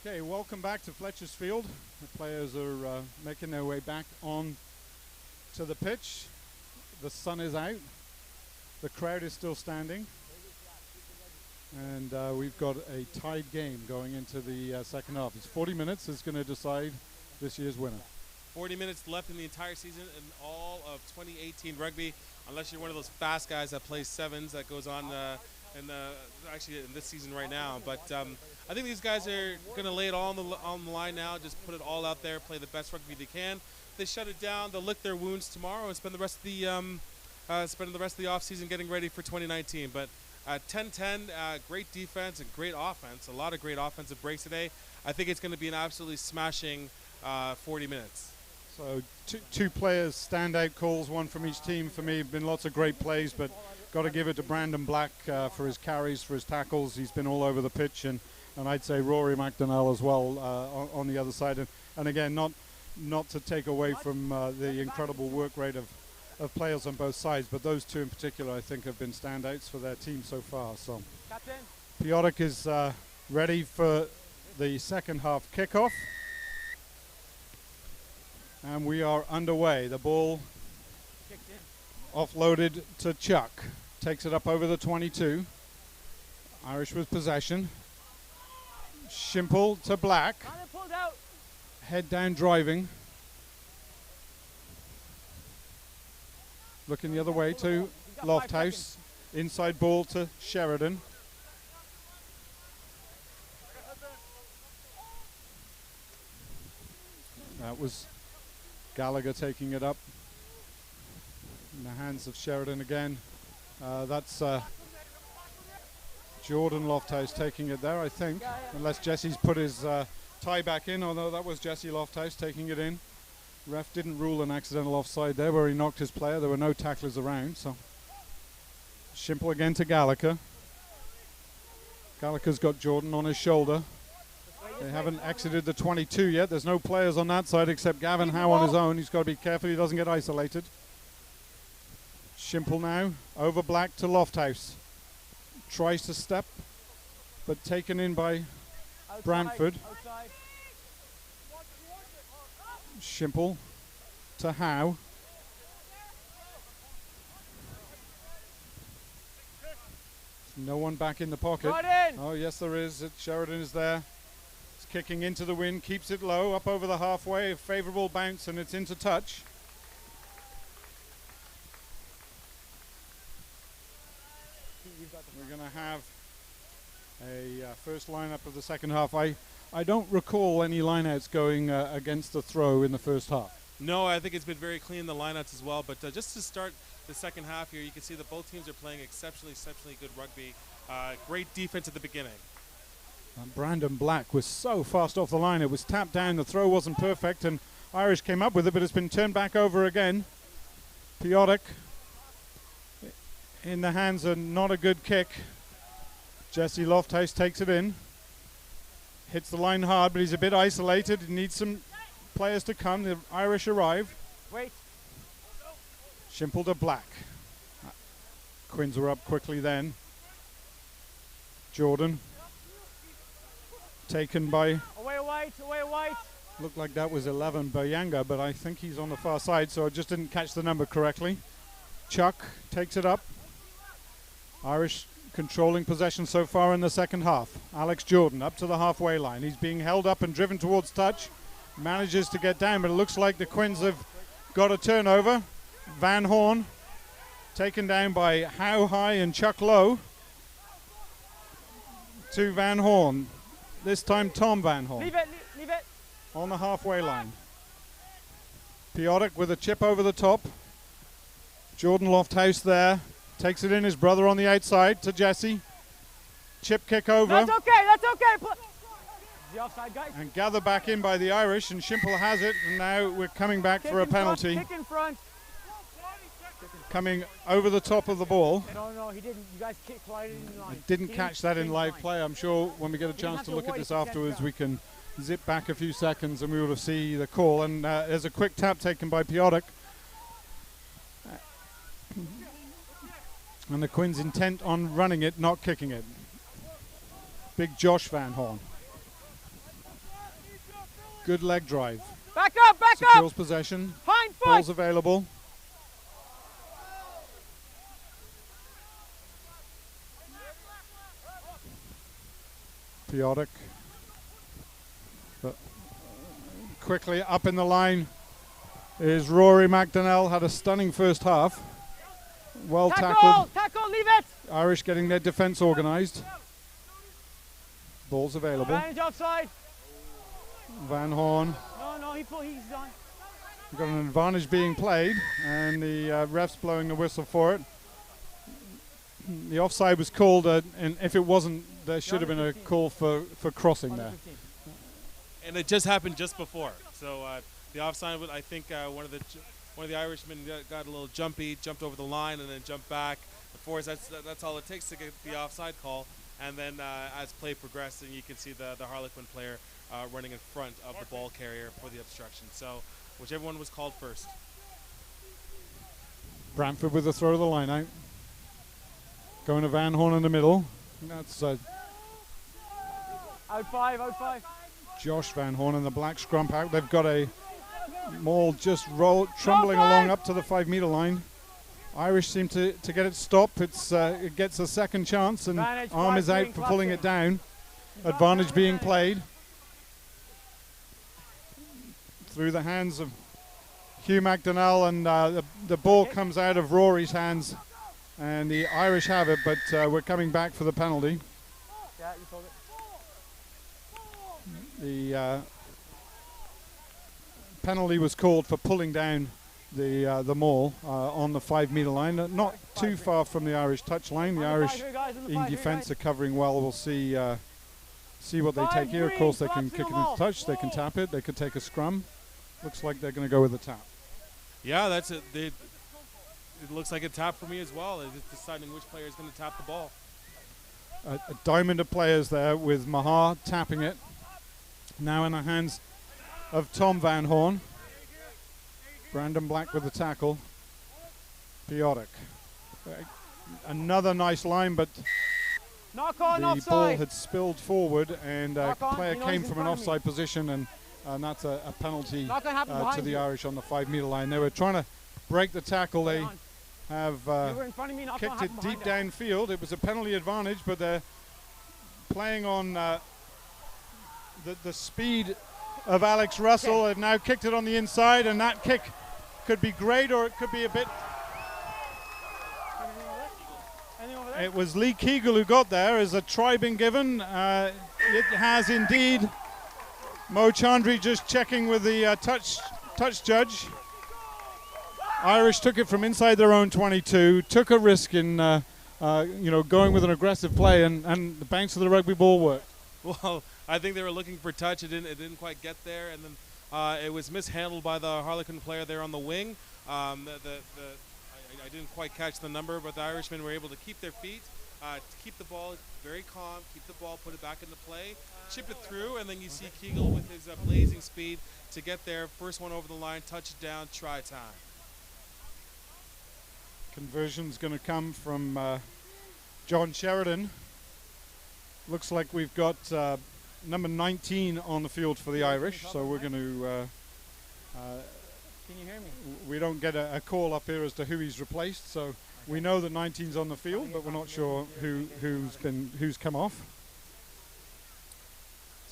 Okay, welcome back to Fletcher's Field. The players are making their way back on to the pitch. The sun is out. The crowd is still standing. And we've got a tied game going into the second half. It's 40 minutes is going to decide this year's winner. 40 minutes left in the entire season and all of 2018 rugby. unless you're one of those fast guys that plays sevens that goes on actually in this season right now. But I think these guys are going to lay it all on the line now, just put it all out there, play the best rugby they can. They shut it down, they'll lick their wounds tomorrow and spend the rest of the off season getting ready for 2019. But 10-10, great defense and great offense, a lot of great offensive breaks today. I think it's going to be an absolutely smashing 40 minutes. So two players, standout calls, one from each team for me. Been lots of great plays, but got to give it to Brandon Black for his carries, for his tackles. He's been all over the pitch, and I'd say Rory McDonnell as well on the other side. And again, not to take away from the incredible work rate of players on both sides, but those two in particular I think have been standouts for their team so far. So Piotrek is ready for the second half kickoff. And we are underway. The ball offloaded to Chuck. Takes it up over the 22. Irish with possession. Shimple to Black. Head down driving. Looking the other way to Lofthouse. Inside ball to Sheridan. That was Gallagher taking it up in the hands of Sheridan again. That's Jordan Lofthouse taking it there, I think, unless Jesse's put his tie back in. Although that was Jesse Lofthouse taking it in. Ref didn't rule an accidental offside there where he knocked his player. There were no tacklers around. So Shimple again to Gallagher. Gallagher's got Jordan on his shoulder. They haven't exited the 22 yet. There's no players on that side except Gavin Howe on his own. He's got to be careful he doesn't get isolated. Shimple now over Black to Lofthouse. Tries to step, but taken in by Brantford. Shimple to Howe. No one back in the pocket. Oh yes there is. Sheridan is there. Kicking into the wind, keeps it low, up over the halfway, a favourable bounce, and it's into touch. We're going to have a first lineup of the second half. I don't recall any lineouts going against the throw in the first half. No, I think it's been very clean, the lineouts as well. But just to start the second half here, you can see that both teams are playing exceptionally good rugby. Great defense at the beginning. And Brandon Black was so fast off the line. It was tapped down. The throw wasn't perfect, and Irish came up with it, but it's been turned back over again. Piotrek in the hands of not a good kick. Jesse Lofthouse takes it in. Hits the line hard, but he's a bit isolated. He needs some players to come. The Irish arrive. Wait. Shimple to Black. Quins were up quickly then. Jordan. Taken by... Away white. Looked like that was 11 Bayanga, but I think he's on the far side, so I just didn't catch the number correctly. Chuck takes it up. Irish controlling possession so far in the second half. Alex Jordan up to the halfway line. He's being held up and driven towards touch. Manages to get down, but it looks like the Quins have got a turnover. Van Horn taken down by Howe High and Chuck Lowe. To Van Horn. This time Tom Van Horn. Leave it. On the halfway line. Piotrek with a chip over the top. Jordan Lofthouse there. Takes it in, his brother on the outside to Jesse. Chip kick over. That's okay. The offside guy. And gathered back in by the Irish, and Shimple has it, and now we're coming back for a penalty. Kick in front. Coming over the top of the ball. No, he didn't. You guys kicked right in line. I didn't catch that in live play. I'm sure when we get a chance to look at this afterwards, we can zip back a few seconds and we will see the call. And there's a quick tap taken by Piotrek. And the Quins intent on running it, not kicking it. Big Josh Van Horn. Good leg drive. Back up. Secures possession. Hind foot. Ball's available. Piotrek. But quickly up in the line is Rory McDonnell. Had a stunning first half. Well tackled. Tackle, leave it. Irish getting their defence organised. Ball's available. Advantage offside. Van Horn. No, he's on. We've got an advantage being played, and the ref's blowing the whistle for it. The offside was called, and if it wasn't, there should have been a call for crossing there. And it just happened just before. So the offside, I think one of the Irishmen got a little jumpy, jumped over the line, and then jumped back. Of course, that's all it takes to get the offside call. And then as play progressed, and you can see the Harlequin player running in front of the ball carrier for the obstruction. So whichever one was called first. Brantford with the throw of the line out. Going to Van Horn in the middle. That's out five. Josh Van Horn in the black scrump out. They've got a maul just trundling along up to the 5 metre line. Irish seem to get it stopped. It gets a second chance, and arm is out for pulling it down. Advantage being played through the hands of Hugh McDonnell, and the ball comes out of Rory's hands, and the Irish have it, but we're coming back for the penalty. Yeah, you told it. The penalty was called for pulling down the maul on the 5 metre line, not too far from the Irish touch line. The Irish in defence are covering well. We'll see what they take here. Of course, they can kick it into touch. They can tap it. They could take a scrum. Looks like they're going to go with the tap. Yeah, that's it. It looks like a tap for me as well. It's deciding which player is going to tap the ball. A diamond of players there with Mahar tapping it. Now in the hands of Tom Van Horn. Brandon Black with the tackle. Piotic. Another nice line, but Knock on, the offside. ball had spilled forward, and a player you know came he's from in an front of me. offside position, and that's a penalty Not gonna happen to behind the you. Irish on the 5 metre line. They were trying to break the tackle. They on. have You were in front of me, not gonna kicked it happen deep behind downfield. It was a penalty advantage, but they're playing on the speed of Alex Russell. They've now kicked it on the inside, and that kick could be great, or it could be a bit. It was Lee Keegle who got there. Has a try been given? It has indeed. Mo Chandri just checking with the touch judge. Irish took it from inside their own 22, took a risk in going with an aggressive play, and the bounce of the rugby ball worked. Well, I think they were looking for touch. It didn't quite get there, and then it was mishandled by the Harlequin player there on the wing. I didn't quite catch the number, but the Irishmen were able to keep their feet, keep the ball very calm, keep the ball, put it back into play, chip it through, and then you see Keegle with his blazing speed to get there. First one over the line, touchdown, try time. Conversion's going to come from John Sheridan. Looks like we've got number 19 on the field for the Irish, so we're going to Can you hear me? we don't get a call up here as to who he's replaced, so we know that 19's on the field, but we're not sure who's come off.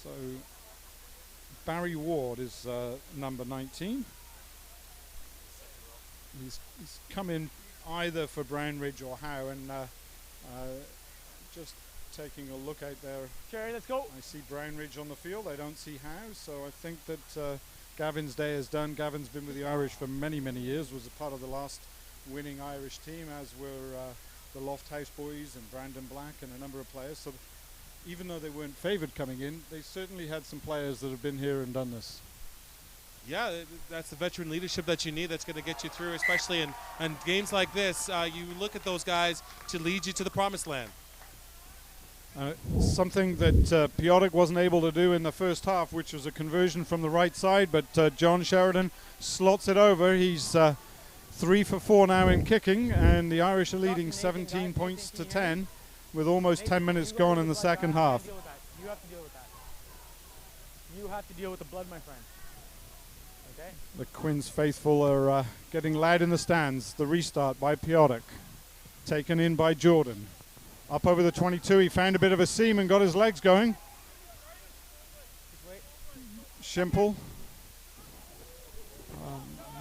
So Barry Ward is number 19. He's come in either for Brownridge or Howe, and just taking a look out there, Sherry, let's go. I see Brownridge on the field. I don't see Howe, so I think that Gavin's day is done. Gavin's been with the Irish for many, many years, was a part of the last winning Irish team, as were the Lofthouse boys and Brandon Black and a number of players. So even though they weren't favoured coming in, they certainly had some players that have been here and done this. Yeah, that's the veteran leadership that you need. That's going to get you through, especially in games like this. You look at those guys to lead you to the promised land. Something that Piotic wasn't able to do in the first half, which was a conversion from the right side, but John Sheridan slots it over. He's 3 for 4 now in kicking, and the Irish are leading 17 points to 10 with almost 10 minutes gone in the second half. You have to deal with that. You have to deal with the blood, my friend. Okay? The Quins faithful are getting loud in the stands. The restart by Piotic, taken in by Jordan. Up over the 22, he found a bit of a seam and got his legs going. Shimple.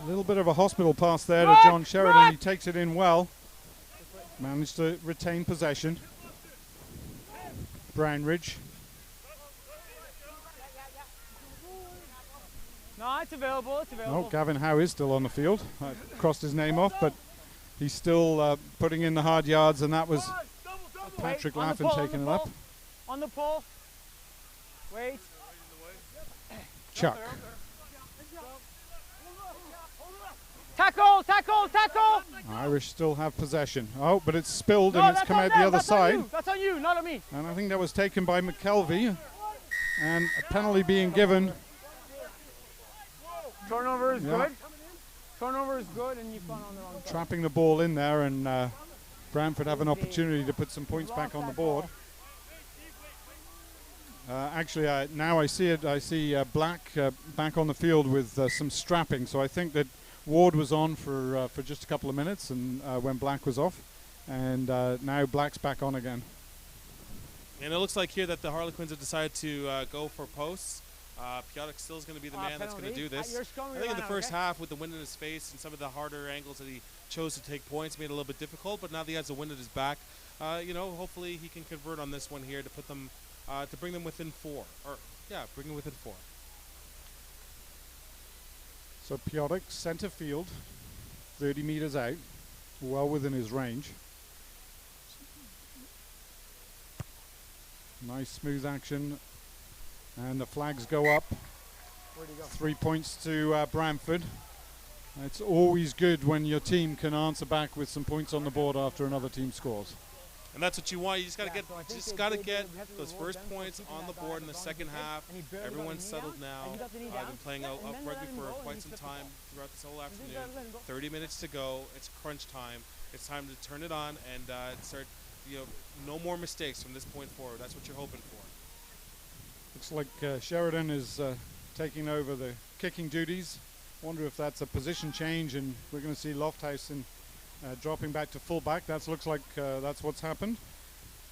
A little bit of a hospital pass there to John Sheridan. He takes it in well. managed to retain possession. Brownridge. No, it's available. It's available. Oh, Gavin Howe is still on the field. I crossed his name off, but he's still putting in the hard yards, and that was Patrick Laffin taking it up. On the pole. Wait. Chuck. Tackle, tackle, tackle! Irish still have possession. Oh, but it's spilled and it's come out the other side. That's on you, not on me. And I think that was taken by McKelvey. And a penalty being given. Turnover is good. Turnover is good, and you've gone on the wrong side. Trapping the ball in there, and Brantford have an opportunity to put some points back on the board. Actually, now I see it. I see Black back on the field with some strapping. So I think that Ward was on for just a couple of minutes, and when Black was off, and now Black's back on again. And it looks like here that the Harlequins have decided to go for posts. Piotrek still is going to be the man that's going to do this. I think in the first half, with the wind in his face and some of the harder angles that he chose to take points, made it a little bit difficult. But now that he has the wind at his back, hopefully he can convert on this one here to put them, to bring them within 4. Bring them within 4. So Piotrek, center field, 30 meters out, well within his range. Nice smooth action, and the flags go up. 3 points to Brantford. It's always good when your team can answer back with some points on the board after another team scores. And that's what you want. You just got to get those first points on the board in the second half. Everyone's settled now. I've been playing up rugby for quite some time throughout this whole afternoon. 30 minutes to go. It's crunch time. It's time to turn it on and start. No more mistakes from this point forward. That's what you're hoping for. Looks like Sheridan is taking over the kicking duties. Wonder if that's a position change, and we're going to see Lofthouse dropping back to fullback. That looks like that's what's happened.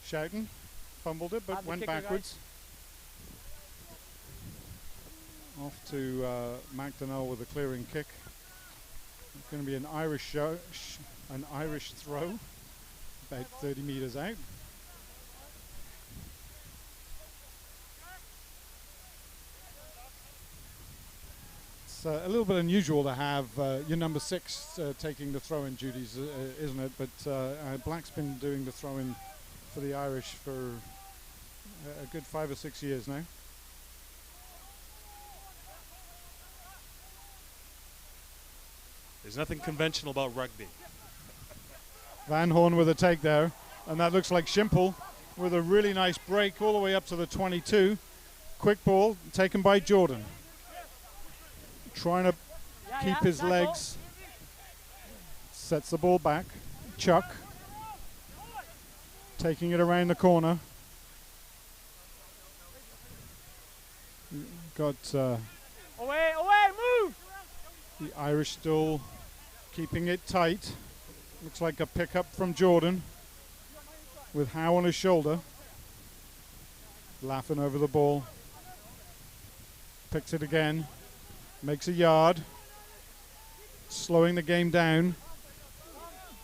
Shoughton fumbled it, but went backwards. Off to McDonnell with a clearing kick. It's going to be an Irish throw, about 30 meters out. It's a little bit unusual to have your number 6 taking the throw-in duties, isn't it? But Black's been doing the throw-in for the Irish for a good 5 or 6 years now. There's nothing conventional about rugby. Van Horn with a take there, and that looks like Schimple with a really nice break all the way up to the 22. Quick ball taken by Jordan. Trying to keep his legs. Sets the ball back. Chuck taking it around the corner. Got away, move! The Irish still keeping it tight. Looks like a pickup from Jordan with Howe on his shoulder. Laughing over the ball. Picks it again. Makes a yard. Slowing the game down.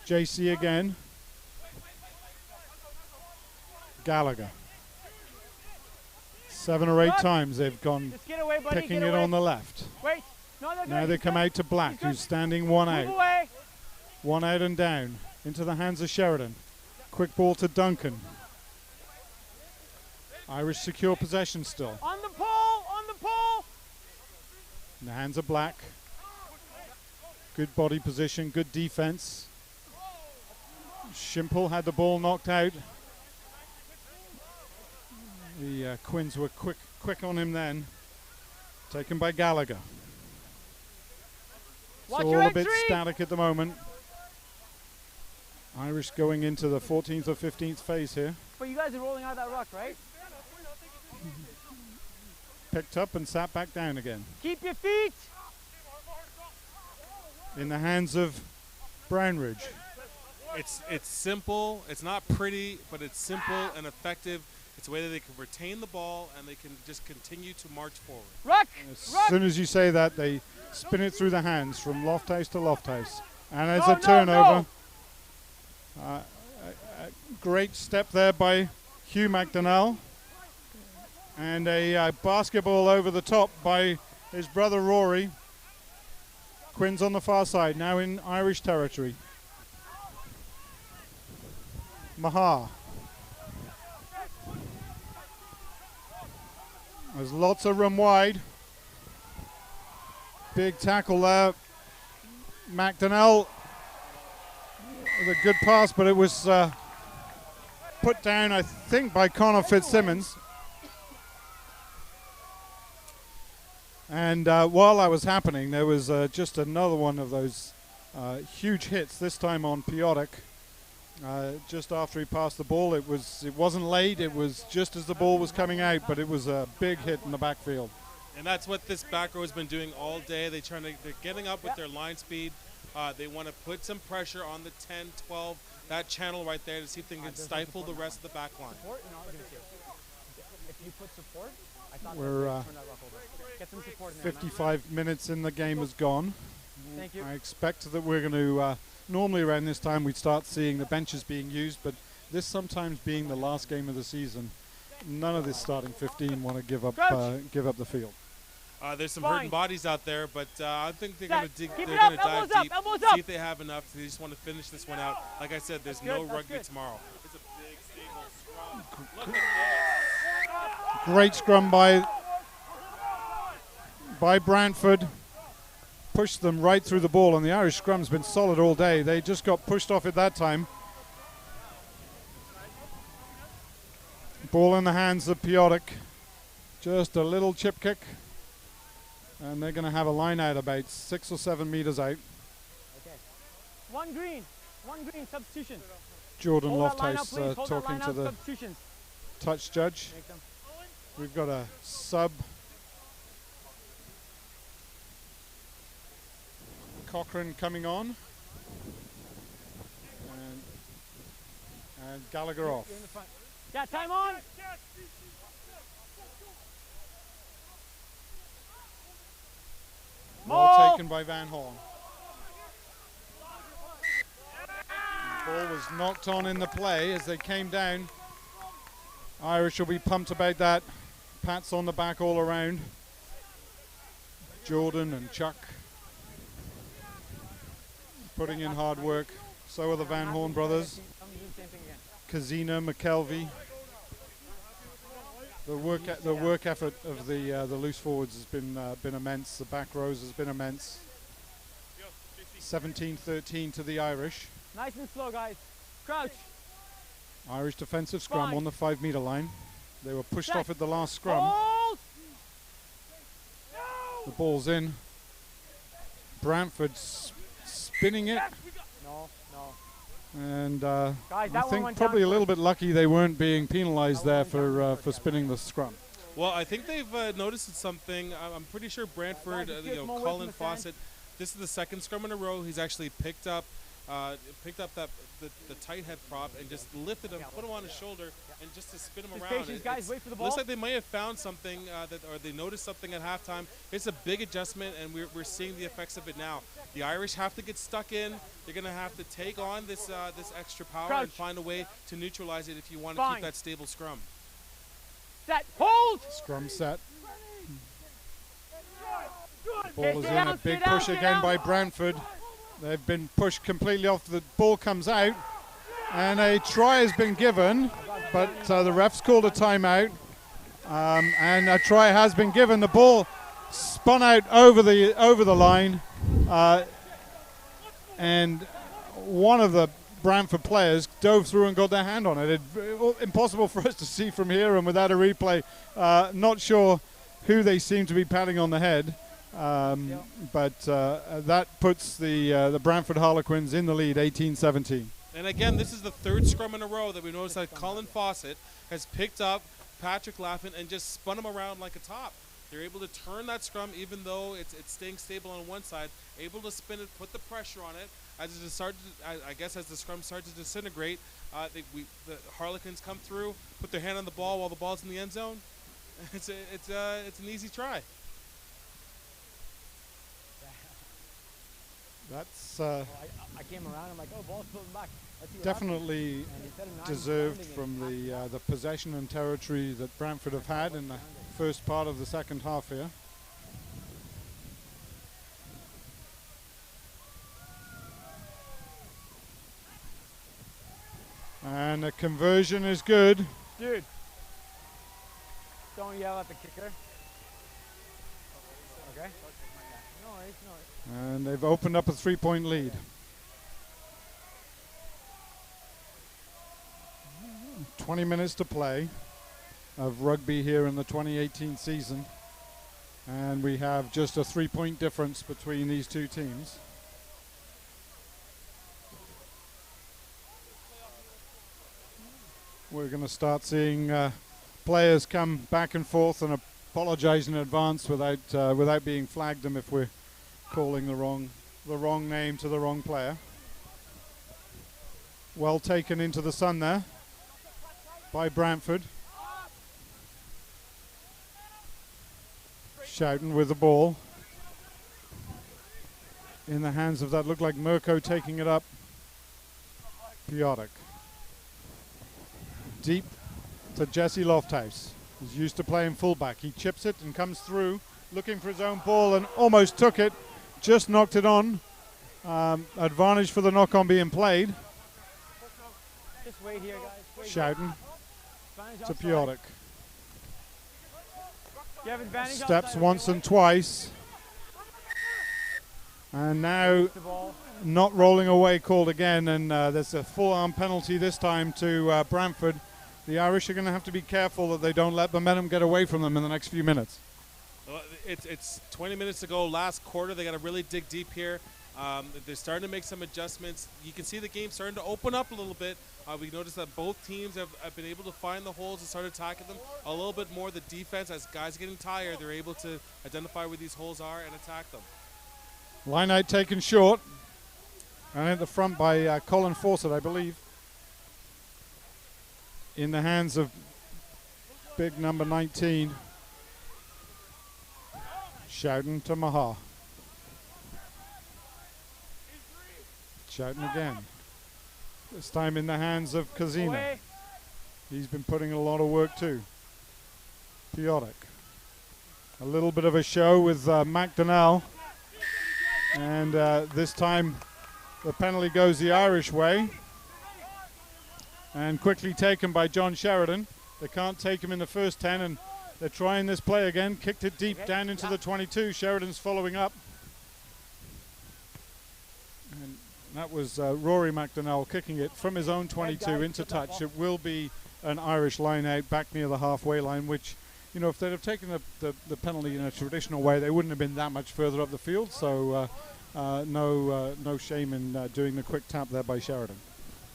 JC again. Gallagher. 7 or 8 times they've gone picking it on the left. Wait. Now they come out to Black, who's standing one out. One out and down. Into the hands of Sheridan. Quick ball to Duncan. Irish secure possession still. On the pole! On the pole! In the hands of Black. Good body position, good defense. Schimple had the ball knocked out. The Quins were quick on him then. Taken by Gallagher. Watch so all a bit static at the moment. Irish going into the 14th or 15th phase here. But you guys are rolling out that ruck, right? Picked up and sat back down again. Keep your feet! In the hands of Brownridge. It's simple. It's not pretty, but it's simple and effective. It's a way that they can retain the ball and they can just continue to march forward. Ruck! As soon as you say that, they spin it through the hands from Lofthouse to Lofthouse. And it's a turnover. Great step there by Hugh McDonnell. And a basketball over the top by his brother Rory. Quinn's on the far side, now in Irish territory. Maha. There's lots of room wide. Big tackle there. McDonnell with a good pass, but it was put down, I think, by Connor Fitzsimmons. And while that was happening, there was just another one of those huge hits, this time on Piotrek. Just after he passed the ball, it wasn't late, it was just as the ball was coming out, but it was a big hit in the backfield. And that's what this back row has been doing all day. They're getting up with their line speed. They want to put some pressure on the 10, 12, that channel right there to see if they can stifle the rest of the back line. If you put support, I thought We're 55 minutes in the game has gone. Thank you. I expect that we're going to, normally around this time we'd start seeing the benches being used, but this sometimes being the last game of the season, none of this starting 15 want to give up the field. There's some hurting bodies out there, but I think they're going to dive deep, see if they have enough. They just want to finish this one out. Like I said, there's no rugby tomorrow. It's a big, stable scrum. Look at this. Great scrum by Brantford. Pushed them right through the ball, and the Irish scrum's been solid all day. They just got pushed off at that time. Ball in the hands of Piotrek. Just a little chip kick. And they're going to have a line out about 6 or 7 meters out. Okay. One green, substitution. Jordan Hold that line up, Lofthouse please. Hold that talking line to up, the substitutions. touch judge. We've got a sub. Cochrane coming on. And Gallagher off. Yeah, time on. Ball taken by Van Horn. Ball was knocked on in the play as they came down. Irish will be pumped about that. Pats on the back all around. Jordan and Chuck putting in hard work. So are the Van Horn brothers. Kazina, McKelvey. The work effort of the loose forwards has been immense. The back rows has been immense. 17-13 to the Irish. Nice and slow, guys. Crouch. Irish defensive scrum on the 5 meter line. They were pushed off at the last scrum. Hold. The ball's in. Brantford spinning it. No. And Guys, I that one think went probably down a little bit lucky they weren't being penalized there for spinning the scrum. Well, I think they've noticed something. I'm pretty sure Brantford, Colin Fawcett, this is the second scrum in a row. He's actually picked up the tight head prop and just lifted him, put him on his shoulder, and just to spin him around. Patience, guys, wait for the ball. Looks like they may have found something or they noticed something at halftime. It's a big adjustment, and we're seeing the effects of it now. The Irish have to get stuck in. They're going to have to take on this extra power and find a way to neutralize it if you want to keep that stable scrum. Set. Hold. Scrum set. Ball is in, a big push again by Brantford. They've been pushed completely off. The ball comes out, and a try has been given, but the ref's called a timeout, and a try has been given. The ball spun out over the line, and one of the Brantford players dove through and got their hand on it. Impossible for us to see from here, and without a replay, not sure who they seem to be patting on the head. But that puts the Brantford Harlequins in the lead, 18-17. And again, this is the third scrum in a row that we noticed that Colin Fawcett has picked up Patrick Laffin and just spun him around like a top. They're able to turn that scrum, even though it's staying stable on one side, able to spin it, put the pressure on it. As the scrum starts to disintegrate, the Harlequins come through, put their hand on the ball while the ball's in the end zone. It's an easy try. That's. I came around. I'm like, oh, ball's floating back. definitely deserved from the possession and territory that Brantford have had in the first part of the second half here. And the conversion is good. Dude, don't yell at the kicker. Okay? No worries, no worries. And they've opened up a 3-point lead. 20 minutes to play of rugby here in the 2018 season. And we have just a 3-point difference between these two teams. We're going to start seeing players come back and forth and apologize in advance without being flagged them if we're calling the wrong name to the wrong player. Well taken into the sun there by Brantford. Schouten with the ball in the hands of that looked like Mirko taking it up. Piotrek. Deep to Jesse Lofthouse. He's used to playing fullback. He chips it and comes through looking for his own ball and almost took it. Just knocked it on. Advantage for the knock-on being played. Just wait here, guys. Schouten to Piotrek. Steps once and twice. And now not rolling away called again, and there's a full arm penalty this time to Brantford. The Irish are going to have to be careful that they don't let momentum get away from them in the next few minutes. Well, it's 20 minutes to go, last quarter. They got to really dig deep here. They're starting to make some adjustments. You can see the game starting to open up a little bit. We noticed that both teams have been able to find the holes and start attacking them a little bit more. The defense, as guys are getting tired, they're able to identify where these holes are and attack them. Line out taken short. And at the front by Colin Fawcett, I believe. In the hands of big number 19. Schouten to Maha. Schouten again. This time in the hands of Kazina. He's been putting in a lot of work too. Piotrek. A little bit of a show with McDonnell. And this time the penalty goes the Irish way. And quickly taken by John Sheridan. They can't take him in the first 10, and they're trying this play again. Kicked it deep down into the 22. Sheridan's following up. And that was Rory McDonnell kicking it from his own 22 into touch. It will be an Irish line out back near the halfway line, which, you know, if they'd have taken the penalty in a traditional way, they wouldn't have been that much further up the field. So no shame in doing the quick tap there by Sheridan.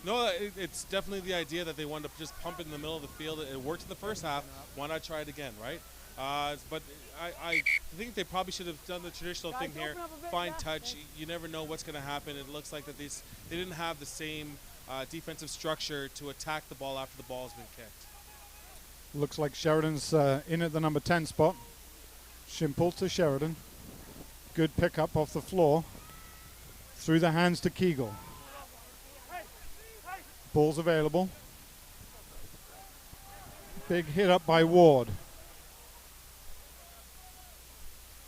No, it's definitely the idea that they wanted to just pump it in the middle of the field. It worked in the first half. Why not try it again, right? But I think they probably should have done the traditional thing here. Fine touch. You never know what's going to happen. It looks like that they didn't have the same defensive structure to attack the ball after the ball has been kicked. Looks like Sheridan's in at the number 10 spot. Shimple to Sheridan. Good pickup off the floor. Through the hands to Kegel. Ball's available. Big hit up by Ward.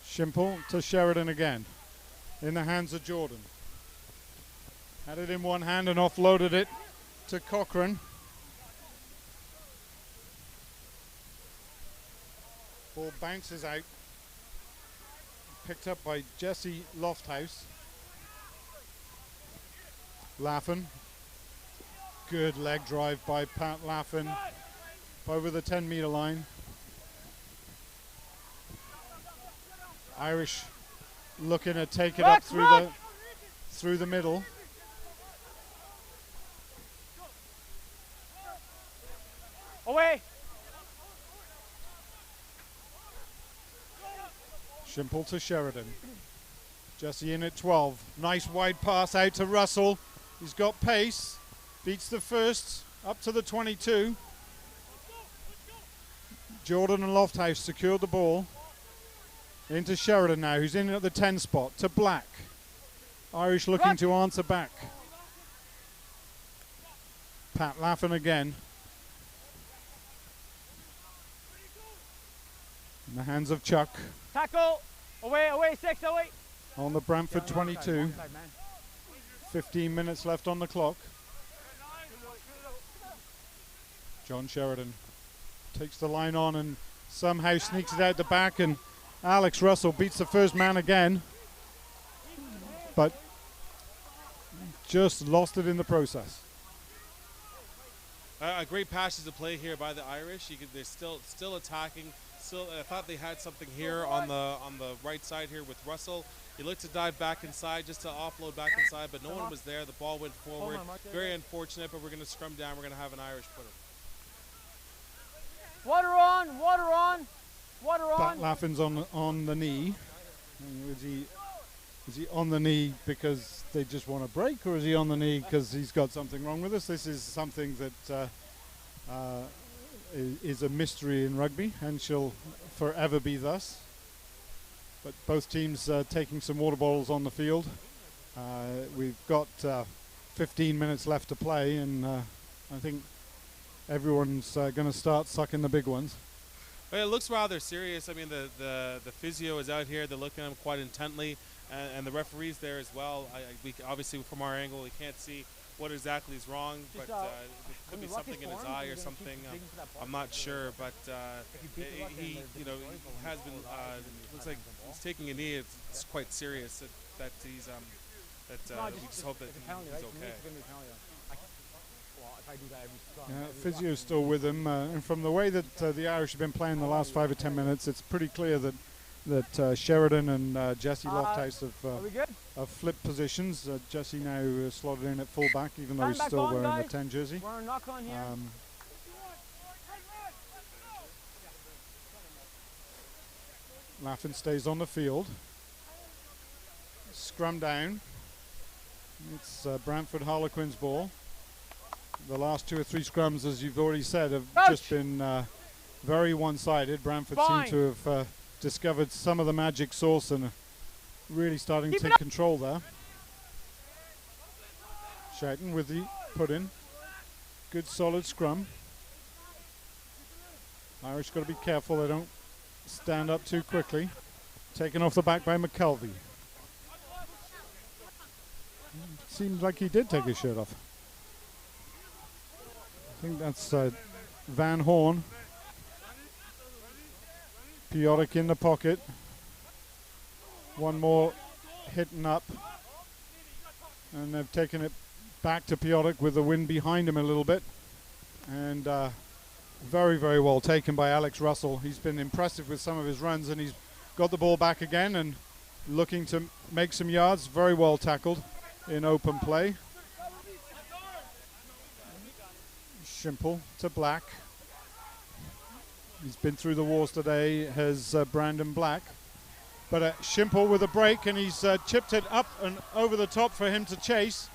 Shimple to Sheridan again. In the hands of Jordan. Had it in one hand and offloaded it to Cochrane. Ball bounces out. Picked up by Jesse Lofthouse. Laffin. Good leg drive by Pat Laffin over the 10-meter line. Irish looking to take it up through the middle. Away. Shimple to Sheridan. Jesse in at 12. Nice wide pass out to Russell. He's got pace. Beats the first, up to the 22. Jordan and Lofthouse secured the ball. Into Sheridan now, who's in at the 10 spot, to Black. Irish looking to answer back. Pat Laffin again. In the hands of Chuck. Tackle! Away, 6, away! On the Brantford 22. 15 minutes left on the clock. John Sheridan takes the line on and somehow sneaks it out the back, and Alex Russell beats the first man again, but just lost it in the process. A great passage of play here by the Irish. They're still attacking. I thought they had something here on the right side here with Russell. He looked to dive back inside just to offload back inside, but no one was there. The ball went forward. Very unfortunate, but we're going to scrum down. We're going to have an Irish putter. Water on, water on, water on. Pat Laffin's on the knee. Is he on the knee because they just want a break, or is he on the knee because he's got something wrong with us? This is something that is a mystery in rugby, and shall forever be thus. But both teams taking some water bottles on the field. We've got 15 minutes left to play, and I think everyone's going to start sucking the big ones. But it looks rather serious. I mean, the physio is out here. They're looking at him quite intently, and the referee's there as well. We obviously, from our angle, we can't see what exactly is wrong, but it could be something in his eye or something. I'm not sure, but he has been. Looks like he's taking a knee. It's quite serious. That he's we just hope that he's okay. Physio's still with him, and from the way that the Irish have been playing the last 5 or 10 minutes, it's pretty clear that Sheridan and Jesse Lofthouse have flipped positions. Jesse now slotted in at fullback, even though he's still wearing the 10 jersey. Laffin stays on the field. Scrum down. It's Brantford Harlequins ball. The last 2 or 3 scrums, as you've already said, have just been very one-sided. Brantford seem to have discovered some of the magic sauce and really starting to take control there. Shoughton with the put-in. Good solid scrum. Irish got to be careful they don't stand up too quickly. Taken off the back by McKelvey. Seems like he did take his shirt off. I think that's Van Horn. Piotic in the pocket. One more hitting up. And they've taken it back to Piotic with the wind behind him a little bit. And very, very well taken by Alex Russell. He's been impressive with some of his runs, and he's got the ball back again and looking to make some yards. Very well tackled in open play. Shimple to Black. He's been through the wars today, has Brandon Black. But Shimple with a break, and he's chipped it up and over the top for him to chase.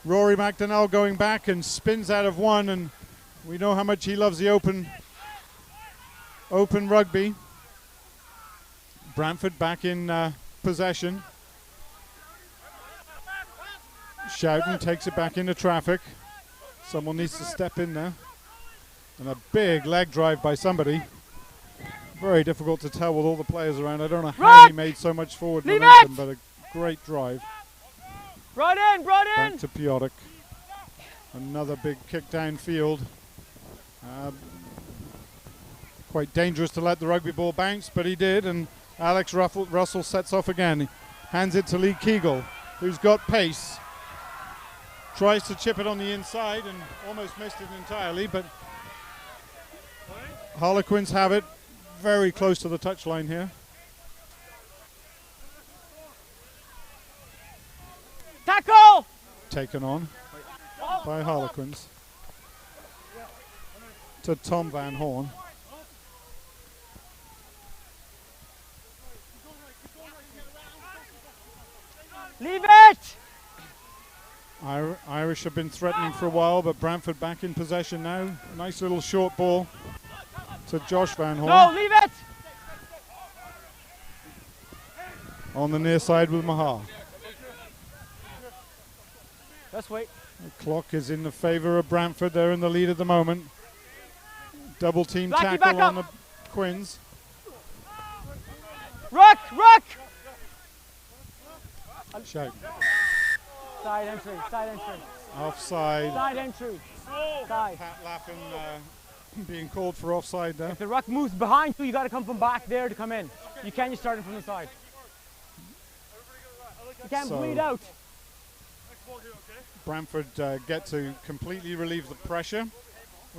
Rory McDonnell going back and spins out of one, and we know how much he loves the open rugby. Brantford back in possession. Shoughton takes it back into traffic. Someone needs to step in there. And a big leg drive by somebody. Very difficult to tell with all the players around. I don't know how he made so much forward momentum, but a great drive. Brought in! Back to Piotic. Another big kick downfield. Quite dangerous to let the rugby ball bounce, but he did. And Alex Russell sets off again. He hands it to Lee Keegle, who's got pace. Tries to chip it on the inside and almost missed it entirely, but Harlequins have it very close to the touchline here. Tackle! Taken on by Harlequins to Tom Van Horn. Leave it! Irish have been threatening for a while, but Brantford back in possession now. Nice little short ball to Josh Van Horn. No, leave it! On the near side with Mahar. Let's wait. The clock is in the favor of Brantford. They're in the lead at the moment. Double team Blackie, back tackle up. on the Quins. Ruck! Ruck! Shout. Side entry, side entry. Offside. Side entry. Side. Pat Lappin being called for offside there. If the ruck moves behind you, you got to come from back there to come in. You can't just start it from the side. You can't So- bleed out. Brantford get to completely relieve the pressure.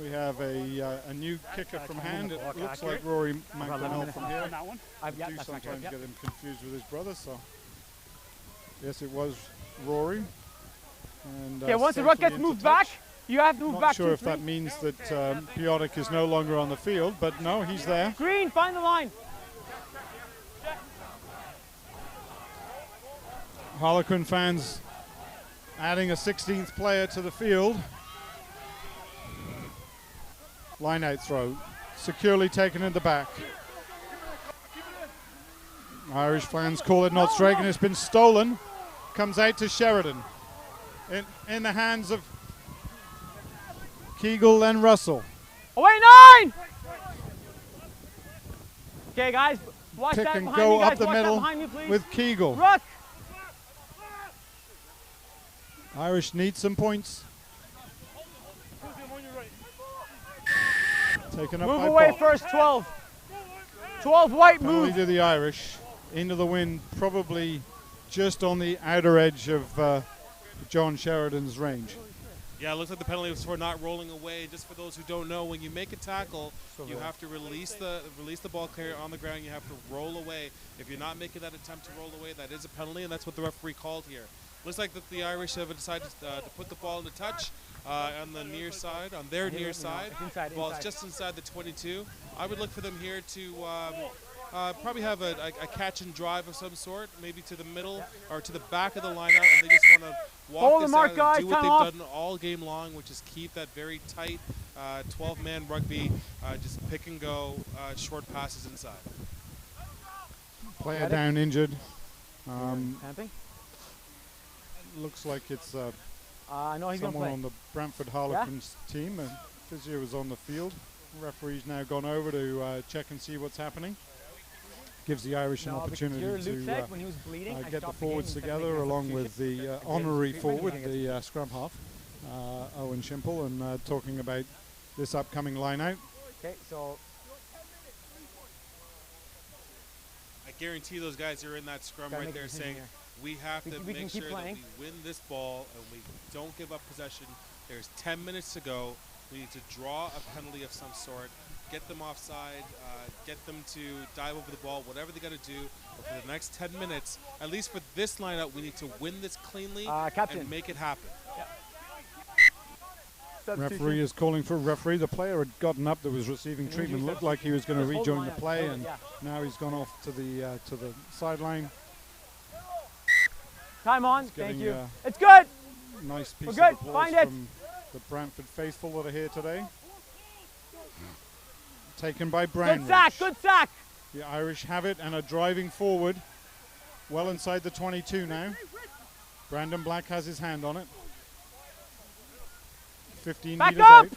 We have a new kicker from hand. It looks like Rory McDonnell from here. I do sometimes get him confused with his brother, so yes, it was Rory. And Okay, once the ruck safely gets into moved touch. back, you have to move Not back. sure 2, if that 3. means that Piotic is no longer on the field, but no, he's there. Green, find the line. Harlequin fans adding a 16th player to the field. Line out throw, securely taken in the back. Irish fans call it not straight, and it's been stolen. Comes out to Sheridan. In the hands of Keegle and Russell. Away 9! Okay, guys, watch Pick that and behind go me, guys. up the Watch that middle behind me, please. with Keegle. Ruck! Irish need some points. Taken up Move by away Bob. first, 12. 12 white, Penalty move. to the Irish. Into the wind, probably just on the outer edge of John Sheridan's range. Yeah, it looks like the penalty was for not rolling away. Just for those who don't know, when you make a tackle, you have to release the ball carrier on the ground. You have to roll away. If you're not making that attempt to roll away, that is a penalty, and that's what the referee called here. Looks like that the Irish have decided to put the ball into touch on the near side, on their near side. The ball is just inside the 22. I would look for them here to probably have a catch and drive of some sort, maybe to the middle or to the back of the lineup, and they just want to walk this out and do what they've done all game long, which is keep that very tight 12-man rugby, just pick and go, short passes inside. Player down injured. Camping? Looks like it's I know he's going to someone play. on the Brantford Harlequins team. And physio is on the field. Referee's now gone over to check and see what's happening. Gives the Irish an opportunity to when he was bleeding, get the forwards together along with the honorary forward, the scrum half, Owen Shimple, and talking about this upcoming line-out. Okay, so I guarantee those guys are in that scrum right there saying, we have to make sure that we win this ball and we don't give up possession. There's 10 minutes to go. We need to draw a penalty of some sort, get them offside, get them to dive over the ball, whatever they got to do. But for the next 10 minutes, at least for this lineup, we need to win this cleanly and make it happen. Referee is calling for a referee. The player had gotten up that was receiving treatment. Looked like he was going to rejoin the play, and now he's gone off to the sideline. time on. Thank you. It's good. Nice piece We're of good. applause Find it. from the Brantford faithful that are here today. Taken by Brown. Good sack. Good sack. The Irish have it and are driving forward. Well inside the 22 now. Brandon Black has his hand on it. 15 Back meters up. out.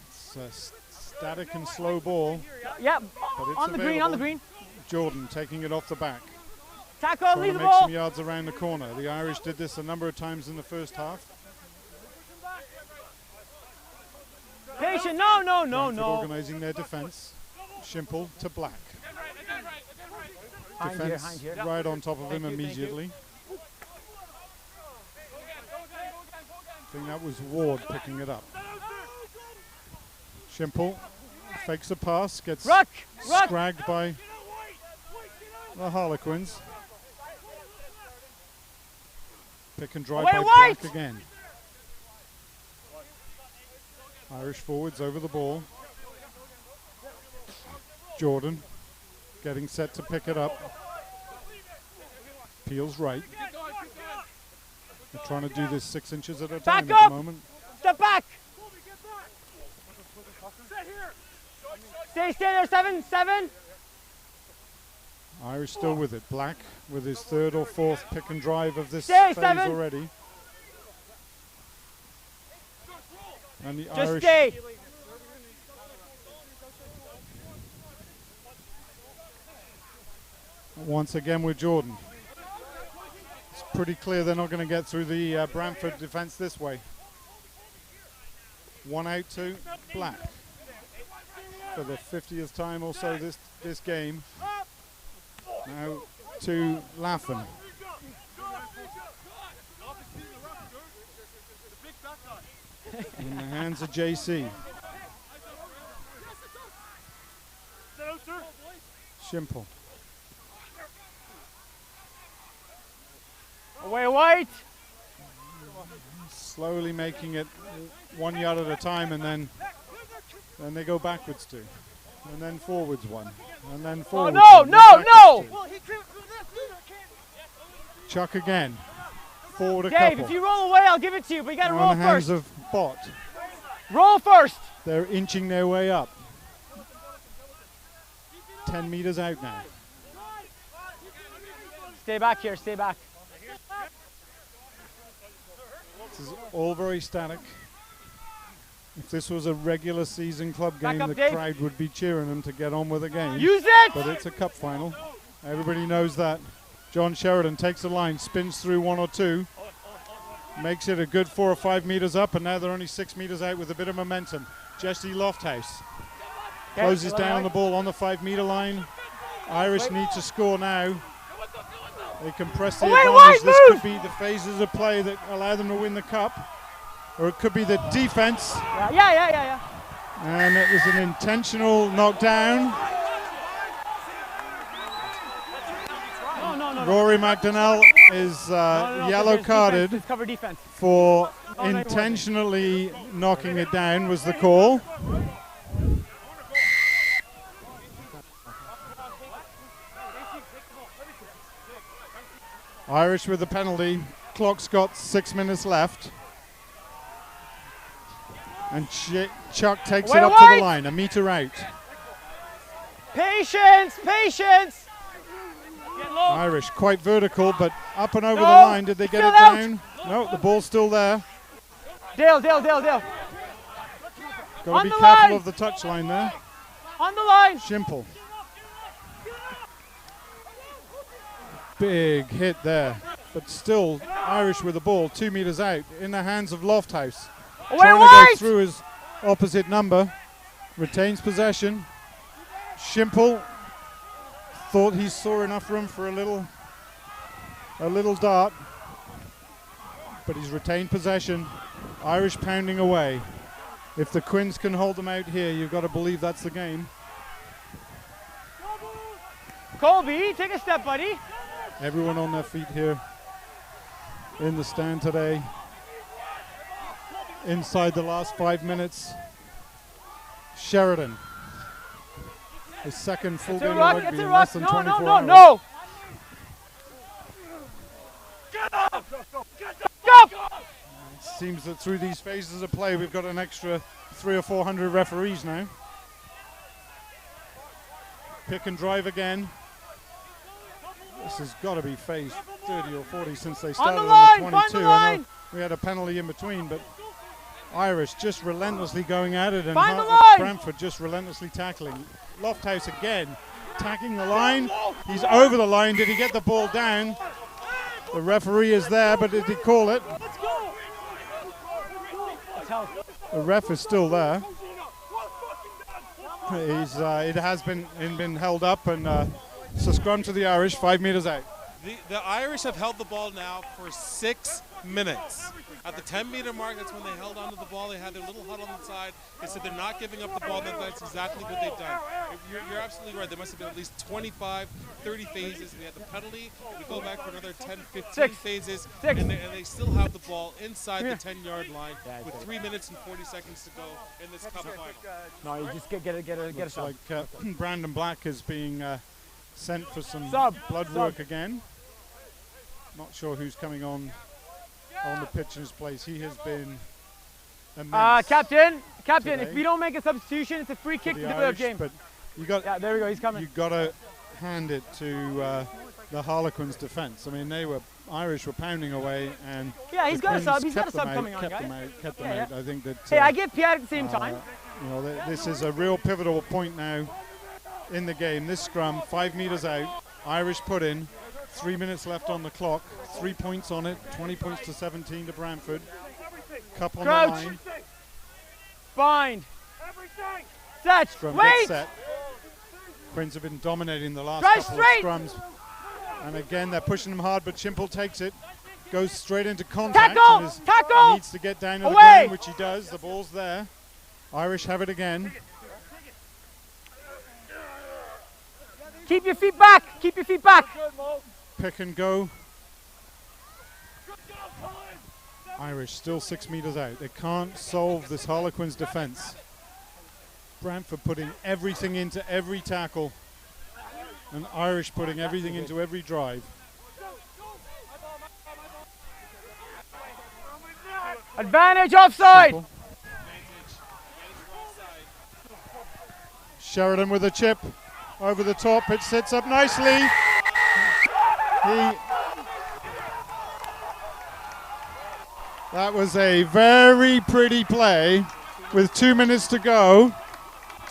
It's a static and slow ball. Yep. But it's On the green. On the available. green. Jordan taking it off the back. Tackle. Trying Leave to the make ball. some yards around the corner. The Irish did this a number of times in the first half. Patient. No. Brantford organising their defence. Shimple to Black. Defence Hind here. right on top of him Thank you. immediately. I think that was Ward picking it up. Shimple fakes a pass, gets Ruck. scragged by the Harlequins. Pick and drive Away, by White! Black again. Irish forwards over the ball. Jordan getting set to pick it up. Peels right. They're trying to do this 6 inches at a time Back at up. the moment. Step back. Stay there. 7. Irish still with it. Black with his third or fourth pick and drive of this Stay, phase Seven. already. And the Just Irish stay. once again with Jordan. It's pretty clear they're not going to get through the Brantford defence this way. 1 out to Black for the 50th time or so this game. Now to Laffin. In the hands of JC. Shimple. Away white. Slowly making it 1 yard at a time, and then they go backwards 2. And then forwards 1. And then forwards no, 1, no, then no! backwards 2. Chuck again. Forward a Dave, couple. if you roll away, I'll give it to you, but you got to Now roll in the hands first. of Bott. Roll first. They're inching their way up. 10 meters out now. Stay back here, stay back. This is all very static. If this was a regular season club game, up, the Dave. crowd would be cheering them to get on with the game. Use it! But it's a cup final. Everybody knows that. John Sheridan takes the line, spins through 1 or 2, makes it a good 4 or 5 meters up, and now they're only 6 meters out with a bit of momentum. Jesse Lofthouse closes down the ball on the 5 meter line. Irish need to score now. They can press the advantage. This could be the phases of play that allow them to win the cup, or it could be the defense. Yeah. And it was an intentional knockdown. No. Rory McDonnell is yellow carded Defense. Cover defense. for intentionally knocking it down was the call. Irish with the penalty. Clock's got 6 minutes left. And Chuck takes it up to the line, a meter out. Patience. Irish quite vertical, but up and over the line. Did they get it down? No, the ball's still there. Dale. Got to be careful line. of the touch line there. On the line. Shimple. Big hit there, but still Irish with the ball 2 meters out in the hands of Lofthouse. Trying to go through his opposite number. Retains possession. Shimple thought he saw enough room for a little dart, but he's retained possession. Irish pounding away. If the Quins can hold them out here, you've got to believe that's the game. Colby, take a step, buddy. Everyone on their feet here in the stand today. Inside the last 5 minutes. Sheridan. His second full game of rugby in less than 24 hours. No! Get up! It seems that through these phases of play, we've got an extra 300 or 400 referees now. Pick and drive again. This has got to be phase 30 or 40 since they started on the 22. I know we had a penalty in between, but Irish just relentlessly going at it, and Brantford just relentlessly tackling. Lofthouse again, attacking the line. He's over the line. Did he get the ball down? The referee is there, but did he call it? The ref is still there. It has been held up, and it's a scrum to the Irish, 5 meters out. The Irish have held the ball now for 6 minutes. At the 10-meter mark, that's when they held onto the ball. They had their little huddle on the side. They said they're not giving up the ball. That's exactly what they've done. You're absolutely right. There must have been at least 25, 30 phases. They had the penalty. We go back for another 10, 15 phases. And they still have the ball inside the 10-yard line with 3 minutes and 40 seconds to go in this cup final. No, you just get a shot. Like Brandon Black is being sent for some blood work again. Not sure who's coming on the pitch in his place. He has been immense. Captain, today if we don't make a substitution, it's a free kick to the Irish, game. But you got, there we go, he's coming. You got to hand it to the Harlequins defence. I mean, Irish were pounding away, and yeah, he's got a sub. He's got a kept them sub out, coming on, kept guys. them out, kept them Yeah, out. I think that. Hey, I get Pierre at the same time. You know, this is a real pivotal point now in the game. This scrum, 5 meters out. Irish put in. 3 minutes left on the clock. 3 points on it. 20 points to 17 to Brantford. Cup on Crouch. the line. Bind. Set. Scrum Wait. gets set. Quins have been dominating the last Drive couple straight. of scrums. And again, they're pushing him hard, but Chimple takes it. Goes straight into contact. Tackle! And Tackle! needs to get down to the Away! ground, which he does. The ball's there. Irish have it again. Keep your feet back. Keep your feet back. Pick and go. Irish still 6 meters out. They can't solve this Harlequins defense. Brantford putting everything into every tackle, and Irish putting everything into every drive. Advantage offside. Simple. Sheridan with a chip over the top. It sits up nicely. That was a very pretty play with 2 minutes to go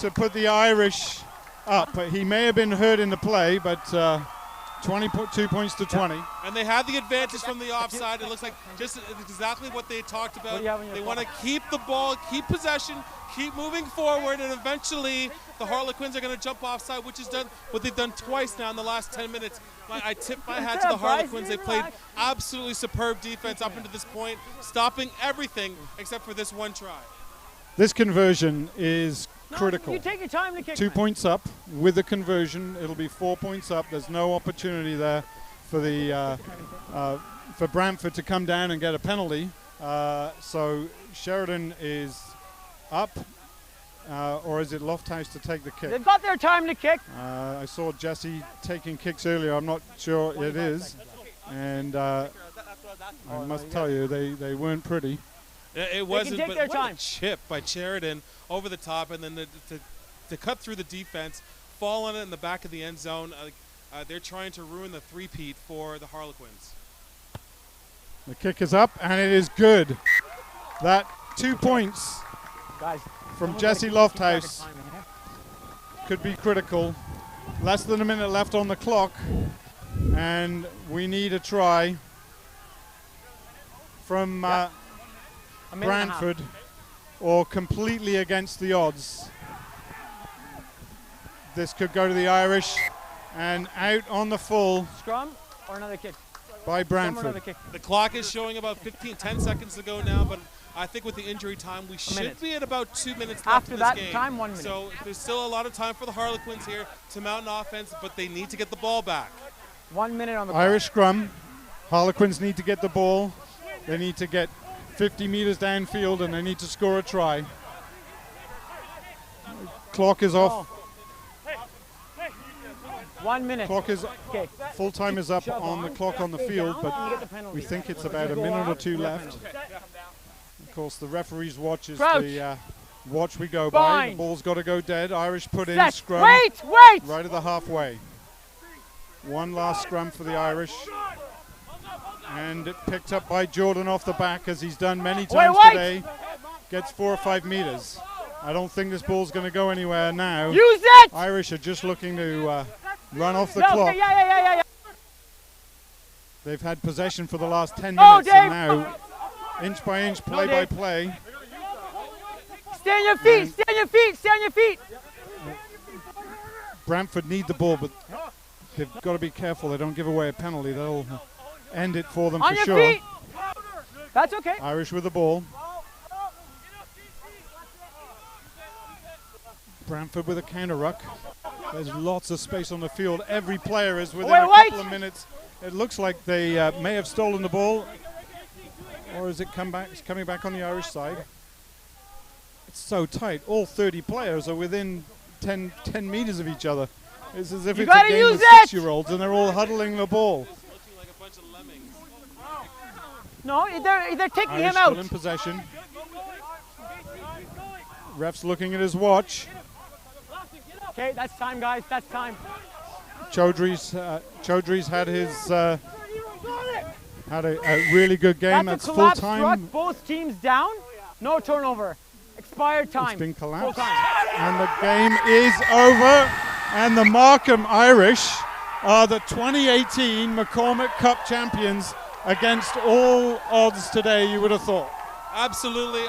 to put the Irish up. He may have been hurt in the play, but 22 points to 20. And they had the advantage from the offside. It looks like just exactly what they talked about. They want to keep the ball, keep possession, keep moving forward, and eventually the Harlequins are going to jump offside, which is done what they've done twice now in the last 10 minutes. I tip my hat to the Harlequins. They played absolutely superb defense up until this point, stopping everything except for this one try. This conversion is critical. You take your time to kick. 2 points up with the conversion. It'll be 4 points up. There's no opportunity there for the for Brantford to come down and get a penalty. So Sheridan is up, or is it Lofthouse to take the kick? They've got their time to kick. I saw Jesse taking kicks earlier. I'm not sure it is, and I must tell you they weren't pretty. It wasn't, take but their what time. a chip by Sheridan over the top, and then to cut through the defense, fall on it in the back of the end zone. They're trying to ruin the three-peat for the Harlequins. The kick is up, and it is good. That 2 points Guys, from Jesse Lofthouse could be critical. Less than a minute left on the clock, and we need a try from Brantford, or completely against the odds. This could go to the Irish, and out on the full Scrum or another kick? by Brantford. Scrum or another kick? The clock is showing about 10 seconds to go now, but I think with the injury time, we should be at about 2 minutes left After in this that game. time, 1 minute. So there's still a lot of time for the Harlequins here to mount an offense, but they need to get the ball back. 1 minute on the clock. Irish scrum. Harlequins need to get the ball. They need to get 50 meters downfield, and they need to score a try. Clock is off. 1 minute. Clock is Okay. full time is up on the clock on the field, but we think it's about a minute or two left. Of course, the referee's watch is the watch we go by. The ball's got to go dead. Irish put in scrum. Wait! Right at the halfway. One last scrum for the Irish. And it picked up by Jordan off the back, as he's done many times today. Gets 4 or 5 meters. I don't think this ball's going to go anywhere now. Use it! Irish are just looking to run off the clock. Okay, yeah. They've had possession for the last 10 minutes, and now, inch by inch, play by play. Stay on your feet, stay on your feet, stay on your feet. Brantford need the ball, but they've got to be careful they don't give away a penalty. They'll end it for them On for your sure. feet. That's okay. Irish with the ball. Brantford with a counter ruck. There's lots of space on the field. Every player is within a couple of minutes. It looks like they may have stolen the ball, or is it it's coming back on the Irish side? It's so tight. All 30 players are within 10 meters of each other. It's as if it's a game of 6-year-olds, and they're all huddling the ball. No, they're taking Irish him out. still in possession. Ref's looking at his watch. Okay, that's time, guys. That's time. Chaudhry's had his had a really good game. That's full time. Both teams down. No turnover. Expired time. It's been collapsed. And the game is over. And the Markham Irish are the 2018 McCormick Cup champions against all odds today, you would have thought. Absolutely.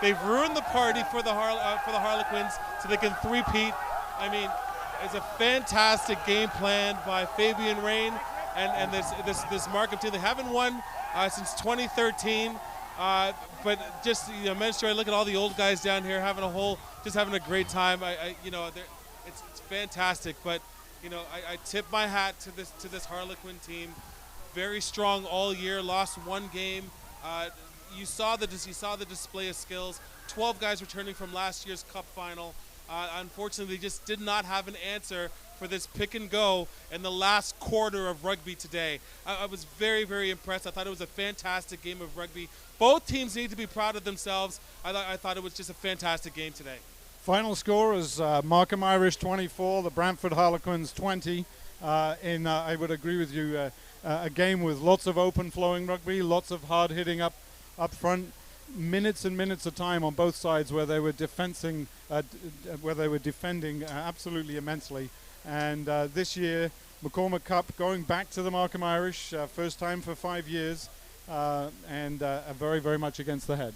They've ruined the party for the Harlequins so they can three-peat. I mean, it's a fantastic game plan by Fabian Rain and this Markham team. They haven't won since 2013. But just, you know, mention, I look at all the old guys down here having a great time. It's fantastic. But you know, I tip my hat to this Harlequin team. Very strong all year. Lost one game. You saw the display of skills. 12 guys returning from last year's Cup final. Unfortunately, they just did not have an answer for this pick and go in the last quarter of rugby today. I was very, very impressed. I thought it was a fantastic game of rugby. Both teams need to be proud of themselves. I thought it was just a fantastic game today. Final score is Markham Irish 24, the Brantford Harlequins 20. I would agree with you, a game with lots of open flowing rugby, lots of hard hitting up front, minutes and minutes of time on both sides where they were defending absolutely immensely. And this year, McCormick Cup going back to the Markham Irish, first time for 5 years, and very, very much against the head.